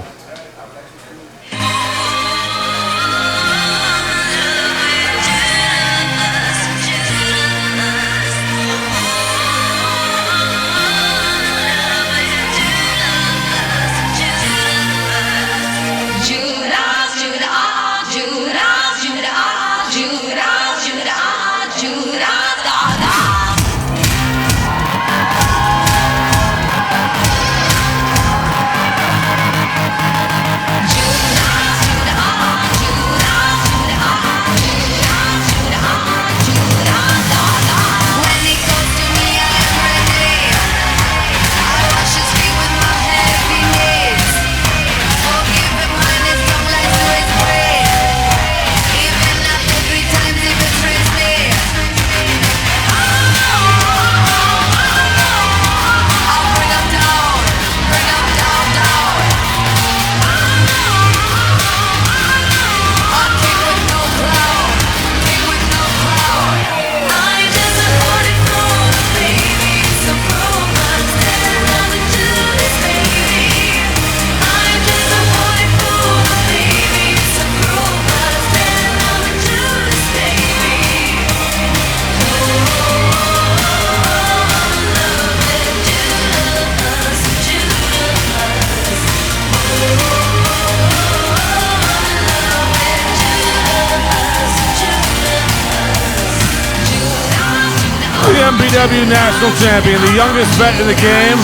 MPW National Champion, the youngest vet in the game,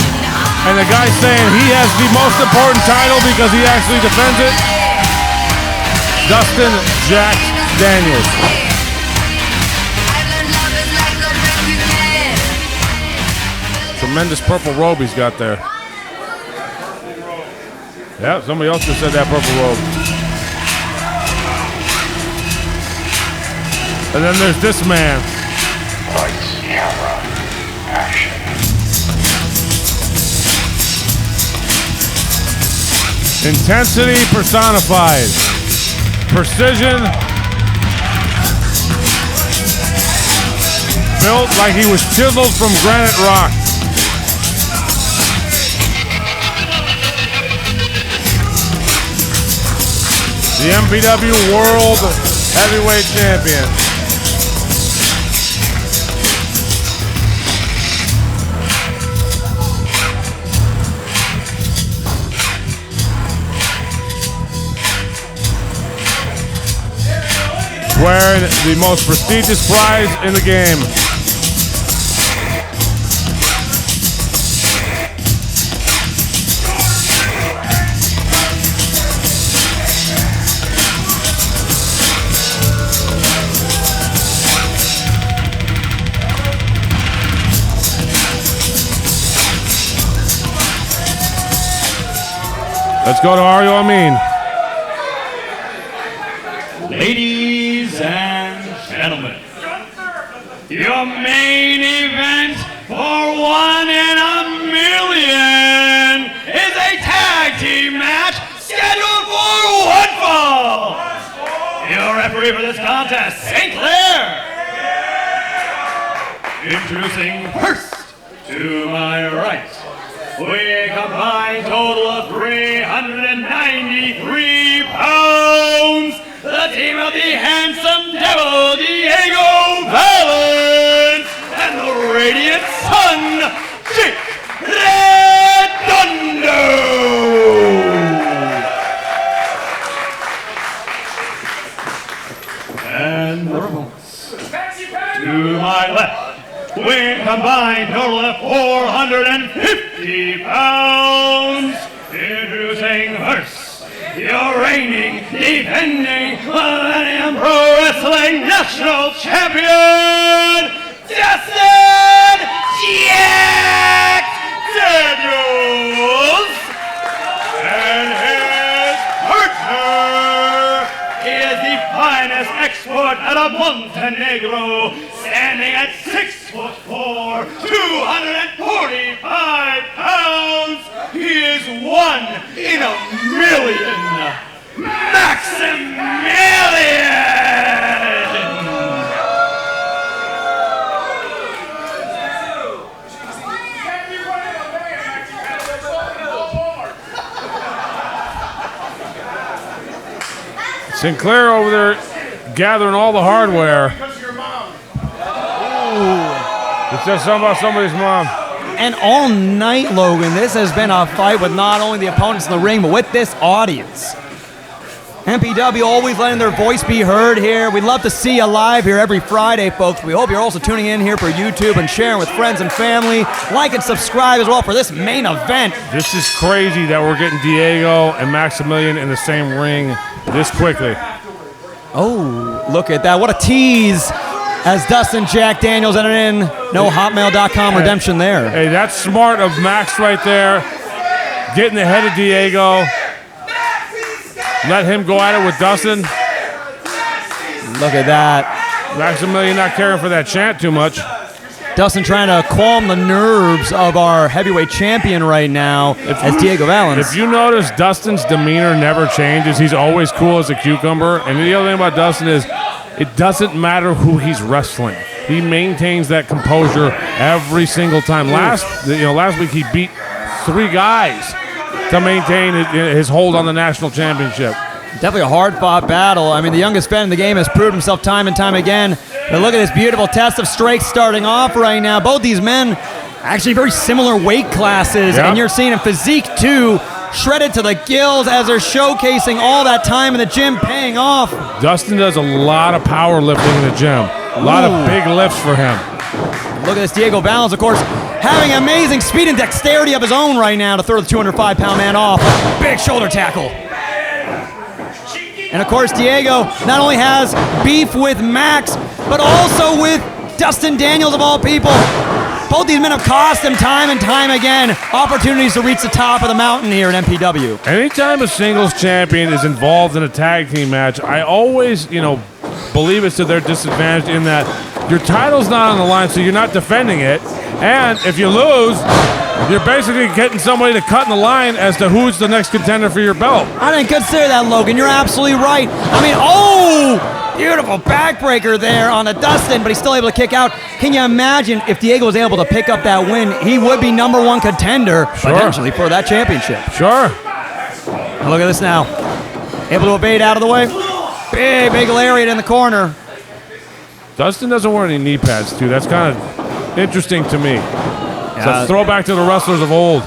and the guy saying he has the most important title because he actually defends it, Dustin Jack Daniels. Tremendous purple robe he's got there. Yeah, somebody else just said that purple robe. And then there's this man. Lights, camera, action. Intensity personified. Precision. Built like he was chiseled from granite rock. The MPW World Heavyweight Champion. Wearing the most prestigious prize in the game. Let's go to Ario Amin. Ladies and gentlemen, your main event for referee for this contest, St. Clair. Introducing first, to my right, we combined total of 393 pounds. The team of the handsome devil, Diego Valens, and the radiant sun, Jake Redondo. And the remotes. To my left, we combined total of 450 pounds. Introducing first, your reigning, defending Millennium Pro Wrestling National Champion, Dustin Jack Daniels. And his partner, he is the finest export out of Montenegro, standing at 6'4", 245 pounds. He is 1 in a million. Maximilian! Sinclair over there gathering all the hardware. It says something about somebody's mom. And all night, Logan, this has been a fight with not only the opponents in the ring, but with this audience. MPW always letting their voice be heard here. We'd love to see you live here every Friday, folks. We hope you're also tuning in here for YouTube and sharing with friends and family. Like and subscribe as well for this main event. This is crazy that we're getting Diego and Maximilian in the same ring this quickly. Oh, look at that. What a tease. As Dustin Jack Daniels entered in, no hotmail.com redemption there. Hey, that's smart of Max right there. Getting ahead of Diego. Let him go at it with Dustin. Look at that. Maximilian not caring for that chant too much. Dustin trying to calm the nerves of our heavyweight champion right now as Diego Valens. If you notice, Dustin's demeanor never changes. He's always cool as a cucumber. And the other thing about Dustin is, it doesn't matter who he's wrestling. He maintains that composure every single time. Last week he beat 3 guys to maintain his hold on the national championship. Definitely a hard-fought battle. I mean, the youngest vet in the game has proved himself time and time again. But look at this beautiful test of strength starting off right now. Both these men actually very similar weight classes, and you're seeing a physique too. Shredded to the gills as they're showcasing all that time in the gym paying off. Dustin does a lot of powerlifting in the gym. A lot of big lifts for him. Look at this Diego Valens, of course, having amazing speed and dexterity of his own right now to throw the 205-pound man off. Big shoulder tackle. And of course, Diego not only has beef with Max, but also with Dustin Daniels of all people. Both these men have cost him time and time again opportunities to reach the top of the mountain here at MPW. Anytime a singles champion is involved in a tag team match, I always, believe it's to their disadvantage in that your title's not on the line, so you're not defending it. And if you lose, you're basically getting somebody to cut in the line as to who's the next contender for your belt. I didn't consider that, Logan. You're absolutely right. I mean, beautiful backbreaker there on a Dustin, but he's still able to kick out. Can you imagine if Diego was able to pick up that win? He would be #1 contender potentially for that championship. Sure. And look at this now. Able to evade out of the way. Big lariat in the corner. Dustin doesn't wear any knee pads, too. That's kind of interesting to me. It's a throwback to the wrestlers of old.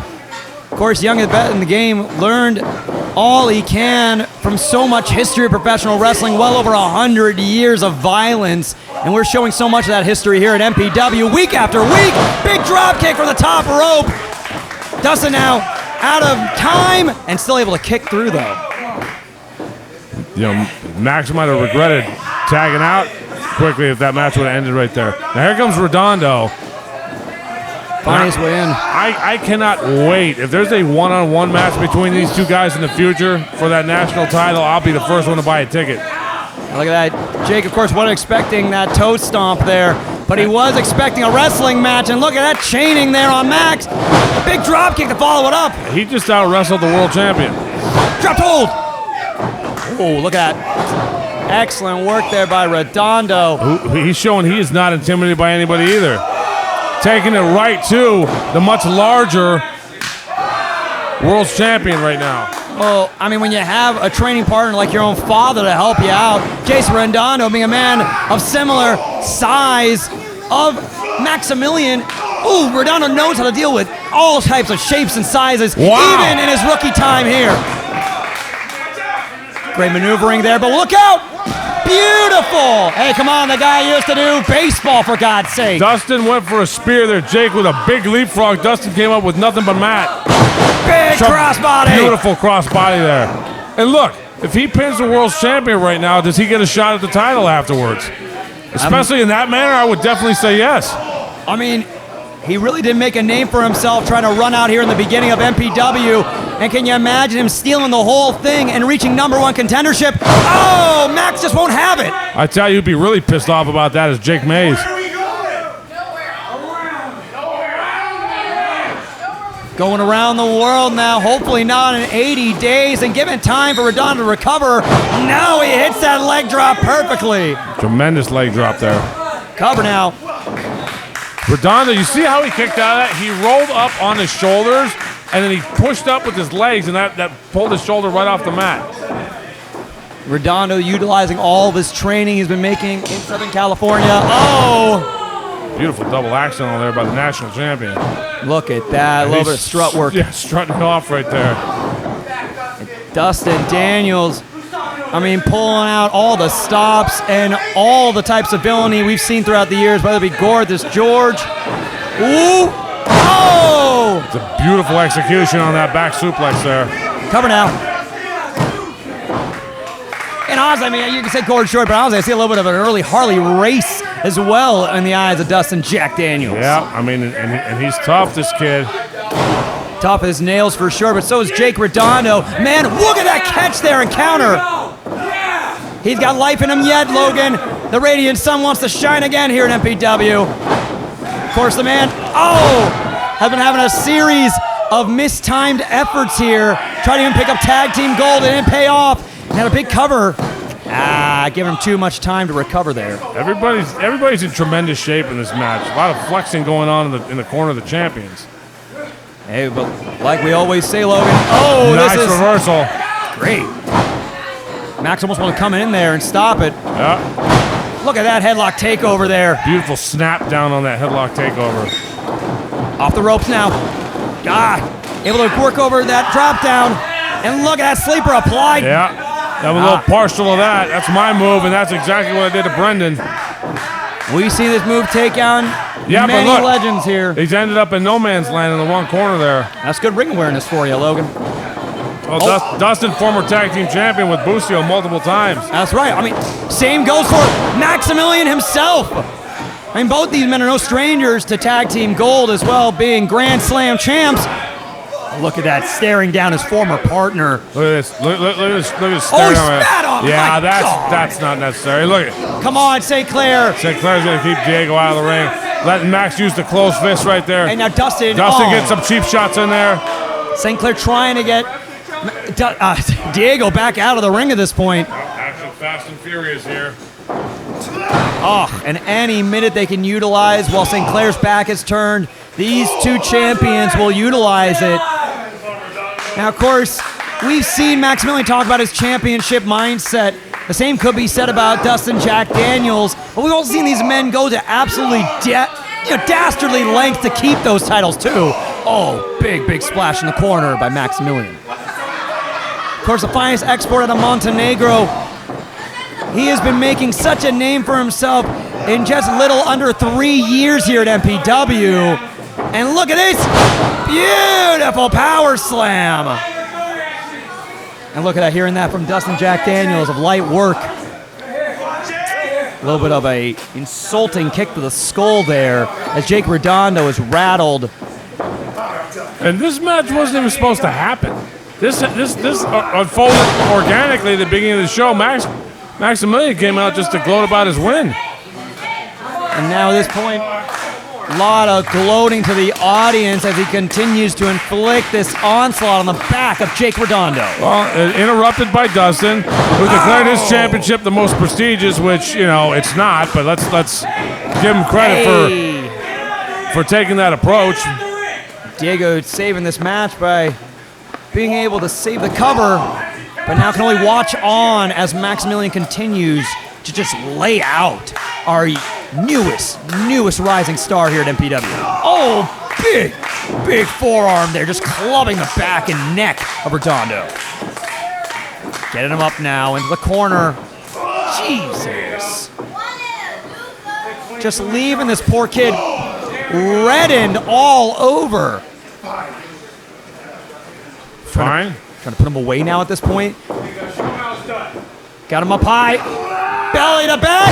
Of course, youngest vet in the game learned all he can from so much history of professional wrestling, well over 100 years of violence, and we're showing so much of that history here at MPW week after week. Big drop kick from the top rope. Dustin now out of time and still able to kick through though. Max might have regretted tagging out quickly if that match would have ended right there. Now here comes Redondo. Finest way in. I cannot wait. If there's a one-on-one match between these two guys in the future for that national title, I'll be the first one to buy a ticket. Look at that. Jake, of course, wasn't expecting that toe stomp there, but he was expecting a wrestling match, and look at that chaining there on Max. Big drop kick to follow it up. He just out-wrestled the world champion. Dropped hold. Oh, look at that. Excellent work there by Redondo. He's showing he is not intimidated by anybody either. Taking it right to the much larger world's champion right now. Well, I mean, when you have a training partner like your own father to help you out, Jason Redondo being a man of similar size of Maximilian. Ooh, Redondo knows how to deal with all types of shapes and sizes, even in his rookie time here. Great maneuvering there, but look out! Beautiful! Hey, come on, the guy used to do baseball, for God's sake. Dustin went for a spear there, Jake, with a big leapfrog. Dustin came up with nothing but mat. Big crossbody! Beautiful crossbody there. And look, if he pins the world's champion right now, does he get a shot at the title afterwards? Especially in that manner, I would definitely say yes. I mean, he really did make a name for himself trying to run out here in the beginning of MPW. And can you imagine him stealing the whole thing and reaching #1 contendership? Oh, Max just won't have it. I tell you, who'd be really pissed off about that is Jake Mays. Going around the world now, hopefully not in 80 days, and given time for Redondo to recover. Now he hits that leg drop perfectly. Tremendous leg drop there. Cover now. Redondo, you see how he kicked out of that? He rolled up on his shoulders, and then he pushed up with his legs, and that pulled his shoulder right off the mat. Redondo utilizing all of his training he's been making in Southern California. Oh! Beautiful double accidental there by the national champion. Look at that, a little bit of strut work. Yeah, strutting it off right there. Dustin Daniels, I mean, pulling out all the stops and all the types of villainy we've seen throughout the years, whether it be Gorgeous George. Ooh! Oh! It's a beautiful execution on that back suplex there. Cover now. And honestly, I mean, you can say Gorgeous George, but honestly, I see a little bit of an early Harley race as well in the eyes of Dustin Jack Daniels. Yeah, I mean, and he's tough, this kid. Tough as nails for sure, but so is Jake Redondo. Man, look at that catch there and counter. He's got life in him yet, Logan. The Radiant Sun wants to shine again here in MPW. Of course, the man, has been having a series of mistimed efforts here. Tried to even pick up tag team gold, it didn't pay off. And had a big cover. Giving him too much time to recover there. Everybody's in tremendous shape in this match. A lot of flexing going on in the corner of the champions. Hey, but like we always say, Logan. Oh, nice this is reversal. Great. Max almost want to come in there and stop it. Yeah. Look at that headlock takeover there. Beautiful snap down on that headlock takeover. Off the ropes now. Able to work over that drop down. And look at that sleeper applied. Yeah. That was a little partial of that. That's my move, and that's exactly what I did to Brendan. We see this move take down many but look, legends here. He's ended up in no man's land in the wrong corner there. That's good ring awareness for you, Logan. Well, Dustin, former tag team champion with Busio multiple times. That's right. I mean, same goes for Maximilian himself. I mean, both these men are no strangers to tag team gold as well, being Grand Slam champs. Look at that, staring down his former partner. Look at this. Look at this. Oh, he spat on him. Yeah, that's not necessary. Look at it. Come on, St. Clair. St. Clair's going to keep Diego out of the ring. Letting Max use the closed fist right there. And now Dustin gets some cheap shots in there. St. Clair trying to get Diego back out of the ring at this point. Action fast and furious here. And any minute they can utilize while St. Clair's back is turned, these two champions will utilize it. Now, of course, we've seen Maximilian talk about his championship mindset. The same could be said about Dustin Jack Daniels, but we've also seen these men go to absolutely dastardly lengths to keep those titles too. Oh, big splash in the corner by Maximilian. Of course, the finest export out of Montenegro. He has been making such a name for himself in just little under 3 years here at MPW. And look at this beautiful power slam. And look at that, hearing that from Dustin Jack Daniels of light work. A little bit of a insulting kick to the skull there as Jake Redondo is rattled. And this match wasn't even supposed to happen. This unfolded organically at the beginning of the show. Maximilian came out just to gloat about his win. And now at this point, A lot of gloating to the audience as he continues to inflict this onslaught on the back of Jake Redondo. Well, interrupted by Dustin, who declared his championship the most prestigious, which, you know, it's not, but let's give him credit for taking that approach. Diego saving this match by being able to save the cover, but now can only watch on as Maximilian continues to just lay out our newest rising star here at MPW. Oh, big forearm there, just clubbing the back and neck of Redondo. Getting him up now into the corner. Jesus. Just leaving this poor kid reddened all over. Fine. Trying to put him away now at this point. Got him up high. Belly to back.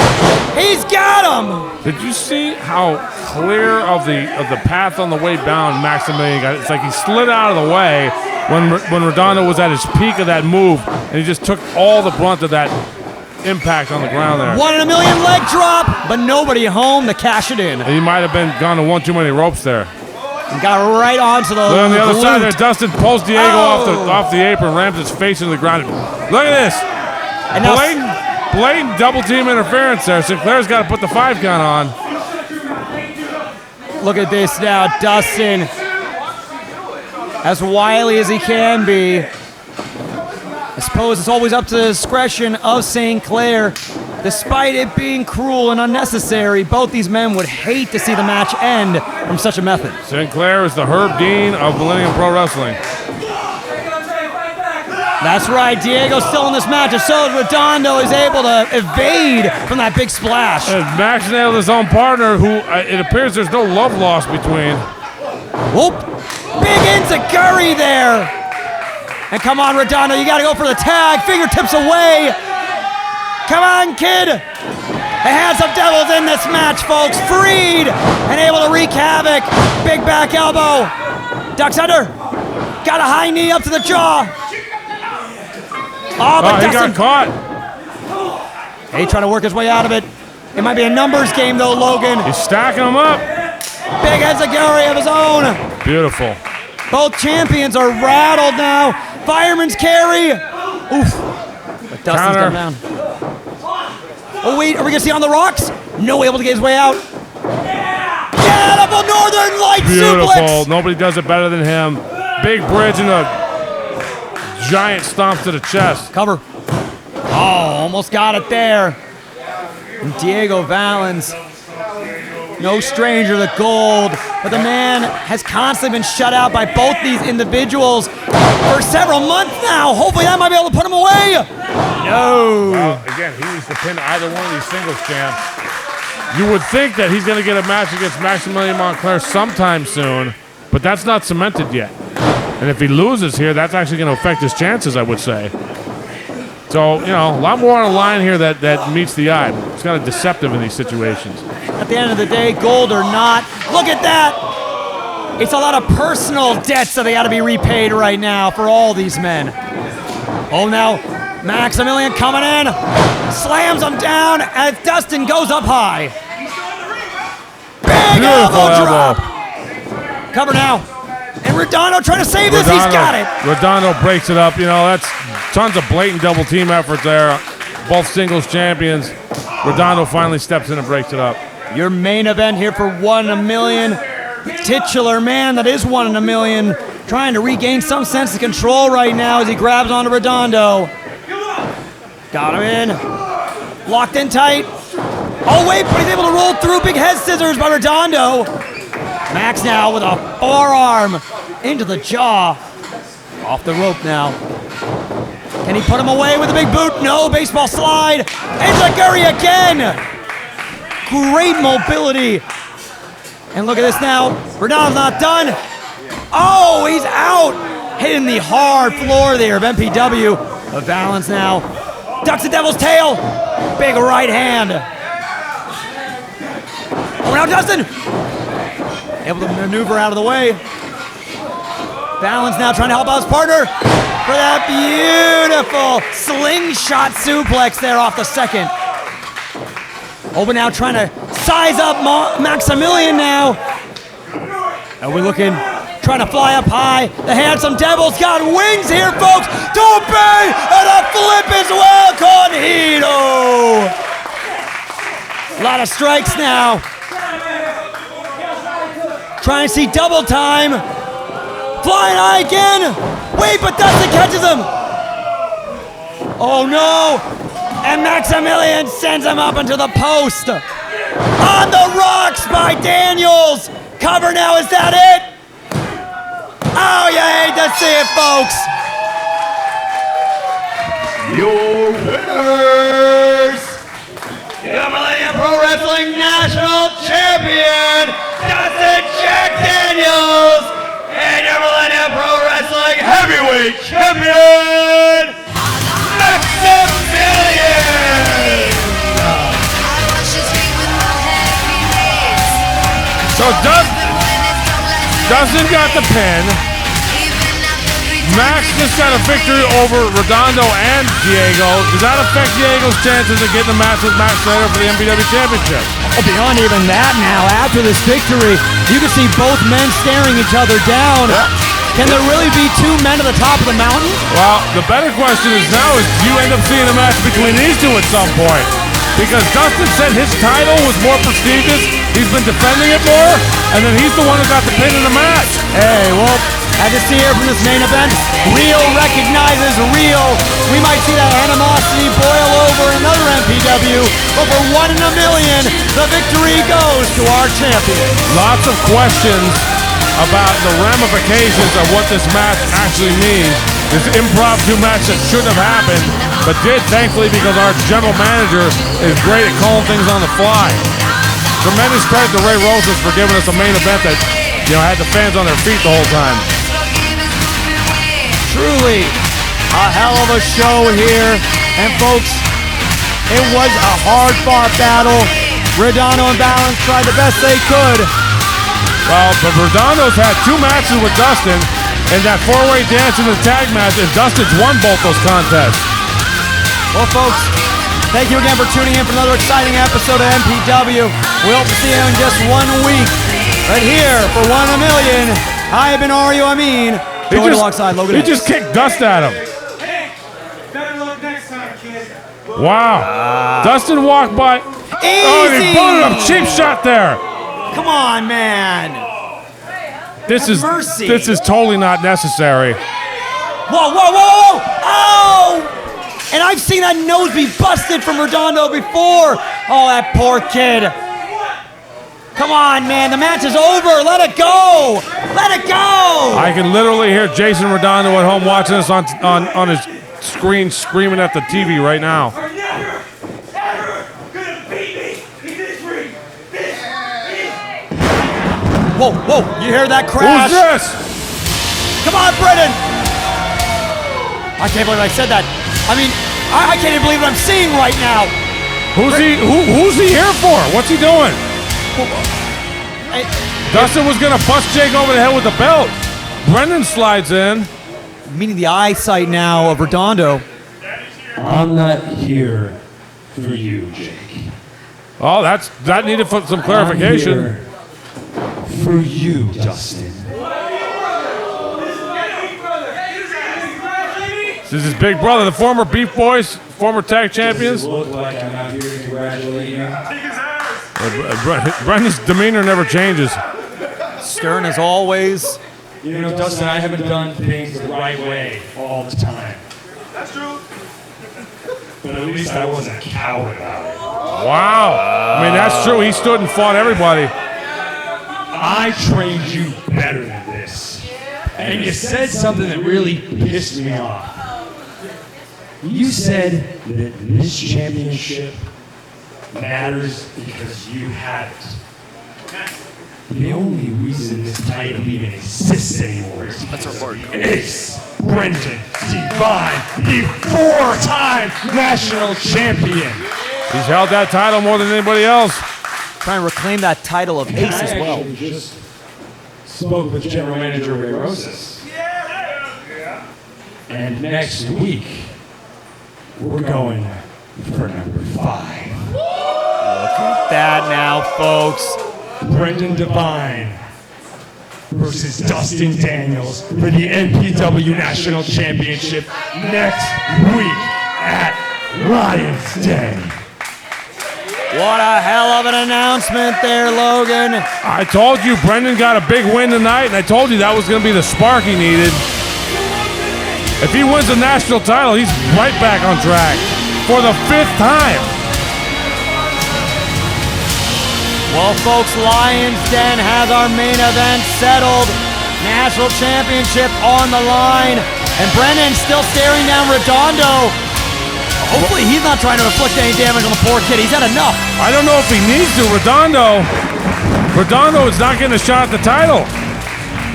He's got him. Did you see how clear of the path on the way down Maximilian got? It's like he slid out of the way when Redondo was at his peak of that move, and he just took all the brunt of that impact on the ground there. 1 in a million leg drop, but nobody home to cash it in. And he might have been gone to one too many ropes there. And got right onto the Look on the other side there, Dustin pulls Diego Oh. off the apron, rams his face into the ground. Look at this. And now Blatant double team interference there. Sinclair's got to put the 5 count on. look at this now, Dustin. As wily as he can be. I suppose it's always up to the discretion of St. Clair. Despite it being cruel and unnecessary, both these men would hate to see the match end from such a method. St. Clair is the Herb Dean of Millennium Pro Wrestling. That's right, Diego's still in this match, and so Redondo is able to evade from that big splash. And Max nailed his own partner, who it appears there's no love lost between. Whoop! Big enziguri there! And come on, Redondo, you gotta go for the tag. Fingertips away. Come on, kid. The handsome Devils in this match, folks. Freed and able to wreak havoc. Big back elbow. Ducks under. Got a high knee up to the jaw. Oh, but he got caught. Hey, trying to work his way out of it. It might be a numbers game, though, Logan. He's stacking them up. Big enziguri of his own. Beautiful. Both champions are rattled now. Fireman's carry. Oof. But Dustin's gone down. Oh, wait. Are we going to see on the rocks? No, able to get his way out. Beautiful Northern Lights Beautiful. suplex. Nobody does it better than him. Big bridge and a giant stomp to the chest. Cover. Oh, almost got it there. And Diego Valens, no stranger to gold, but the man has constantly been shut out by both these individuals for several months now. Hopefully that might be able to put him away. No. Well, again, he needs to pin either one of these singles champs. You would think that he's going to get a match against Maximilian Montclair sometime soon, but that's not cemented yet. And if he loses here, that's actually going to affect his chances, I would say. So, you know, a lot more on the line here that meets the eye. It's kind of deceptive in these situations. At the end of the day, gold or not, look at that. It's a lot of personal debts that they got to be repaid right now for all these men. Oh, now Maximilian coming in, slams him down as Dustin goes up high. Big elbow drop. Cover now. And Redondo trying to save this. He's got it. Redondo breaks it up. You know, that's tons of blatant double team effort there. Both singles champions. Redondo finally steps in and breaks it up. Your main event here for 1 in a million. Titular man that is 1 in a million. Trying to regain some sense of control right now as he grabs onto Redondo. Got him in. Locked in tight. Oh, wait, but he's able to roll through. Big head scissors by Redondo. Max now with a forearm into the jaw. Off the rope now. Can he put him away with a big boot? No, baseball slide. Enziguri again. Great mobility. And look at this now. Redondo's not done. Oh, he's out. Hitting the hard floor there of MPW. A balance now. Ducks the Devil's tail. Big right hand. Oh, now Dustin. Able to maneuver out of the way. Valens now trying to help out his partner for that beautiful slingshot suplex there off the second. Owen now trying to size up Maximilian now. And we're looking, trying to fly up high. The handsome devil's got wings here, folks. Tope and a flip as well, Conhito. A lot of strikes now. Trying to see double time. Flying high again. Wait, but Dustin catches him. Oh no. And Maximilian sends him up into the post. On the rocks by Daniels. Cover now, is that it? Oh, you hate to see it, folks. Your winners, The Millennium Pro Wrestling National Champion, Dustin Jack Daniels, and your Millennium Pro Wrestling Heavyweight Champion, Maximilian! So Dustin got the pin. Max just got a victory over Redondo and Diego. Does that affect Diego's chances of getting a match with Max later for the MPW Championship? Oh, beyond even that now, after this victory, you can see both men staring each other down. Can there really be two men at the top of the mountain? Well, the better question is now is do you end up seeing a match between these two at some point? Because Dustin said his title was more prestigious, he's been defending it more, and then he's the one who got the pin in the match. Hey, well, as you see here from this main event, real recognizes real. We might see that animosity boil over in another MPW, but for 1 in a million, the victory goes to our champion. Lots of questions about the ramifications of what this match actually means. This impromptu match that shouldn't have happened, but did, thankfully, because our general manager is great at calling things on the fly. Tremendous credit to Ray Rosas for giving us a main event that, had the fans on their feet the whole time. Truly a hell of a show here. And folks, it was a hard-fought battle. Redondo and Balance tried the best they could. Well, but Redondo's had 2 matches with Dustin in that 4-way dance in the tag match, and Dustin's won both those contests. Well, folks, thank you again for tuning in for another exciting episode of MPW. We hope to see you in just 1 week. Right here for 1 in a million, I have been Ario Amin. Joined alongside Logan. He just kicked dust at him. Hey, better luck next time, kid. Wow. Dustin walked by. Easy. Oh, he booted him. Cheap shot there. Come on, man. This is mercy. This is totally not necessary. Whoa, whoa, whoa, whoa. Oh! And I've seen that nose be busted from Redondo before. Oh, that poor kid. Come on, man. The match is over. Let it go. Let it go. I can literally hear Jason Redondo at home watching us on his screen screaming at the TV right now. Are never, ever gonna beat me in this ring. This is... Whoa, whoa. You hear that crash? Who's this? Come on, Brennan. I can't believe I said that. I mean, I can't even believe what I'm seeing right now. Who's he here for? What's he doing? Dustin was gonna bust Jake over the head with the belt. Brennan slides in. Meaning the eyesight now of Redondo. I'm not here for you, Jake. Oh, that needed some clarification. I'm here for you, Dustin. This is his big brother, the former Beef Boys, former tag champions. Does it look like I'm out here to congratulate you? Brendan's demeanor never changes. Stern as always. You know, Dustin, I haven't done things the right way all the time. That's true. But at least I wasn't a coward about it. Wow. I mean, that's true. He stood and fought everybody. I trained you better than this. And you said something that really pissed me off. You said that this championship matters because you have it. The only reason this title even exists anymore is Ace Brendan Divine, the 4-time national champion. He's held that title more than anybody else. Trying to reclaim that title of Ace as well. I just spoke with General Manager Ray Rosas. And next week, we're going for number 5. That now, folks. Brendan Devine versus Dustin Daniels for the MPW National Championship next week at Lions Den. What a hell of an announcement there, Logan. I told you Brendan got a big win tonight, and I told you that was going to be the spark he needed. If he wins the national title, he's right back on track for the 5th time. Well, folks, Lions Den has our main event settled. National championship on the line. And Brennan still staring down Redondo. Hopefully he's not trying to inflict any damage on the poor kid. He's had enough. I don't know if he needs to. Redondo is not getting a shot at the title.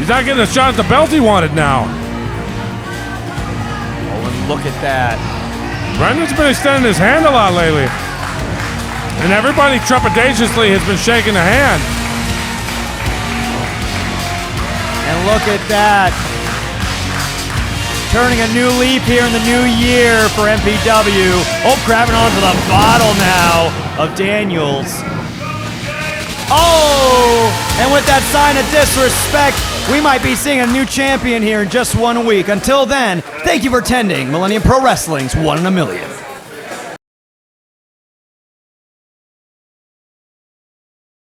He's not getting a shot at the belt he wanted now. Oh, and look at that. Brendan's been extending his hand a lot lately. And everybody trepidatiously has been shaking a hand. And look at that. Turning a new leaf here in the new year for MPW. Oh, grabbing onto the bottle now of Daniels. Oh, and with that sign of disrespect, we might be seeing a new champion here in just 1 week. Until then, thank you for attending Millennium Pro Wrestling's 1 in a Million.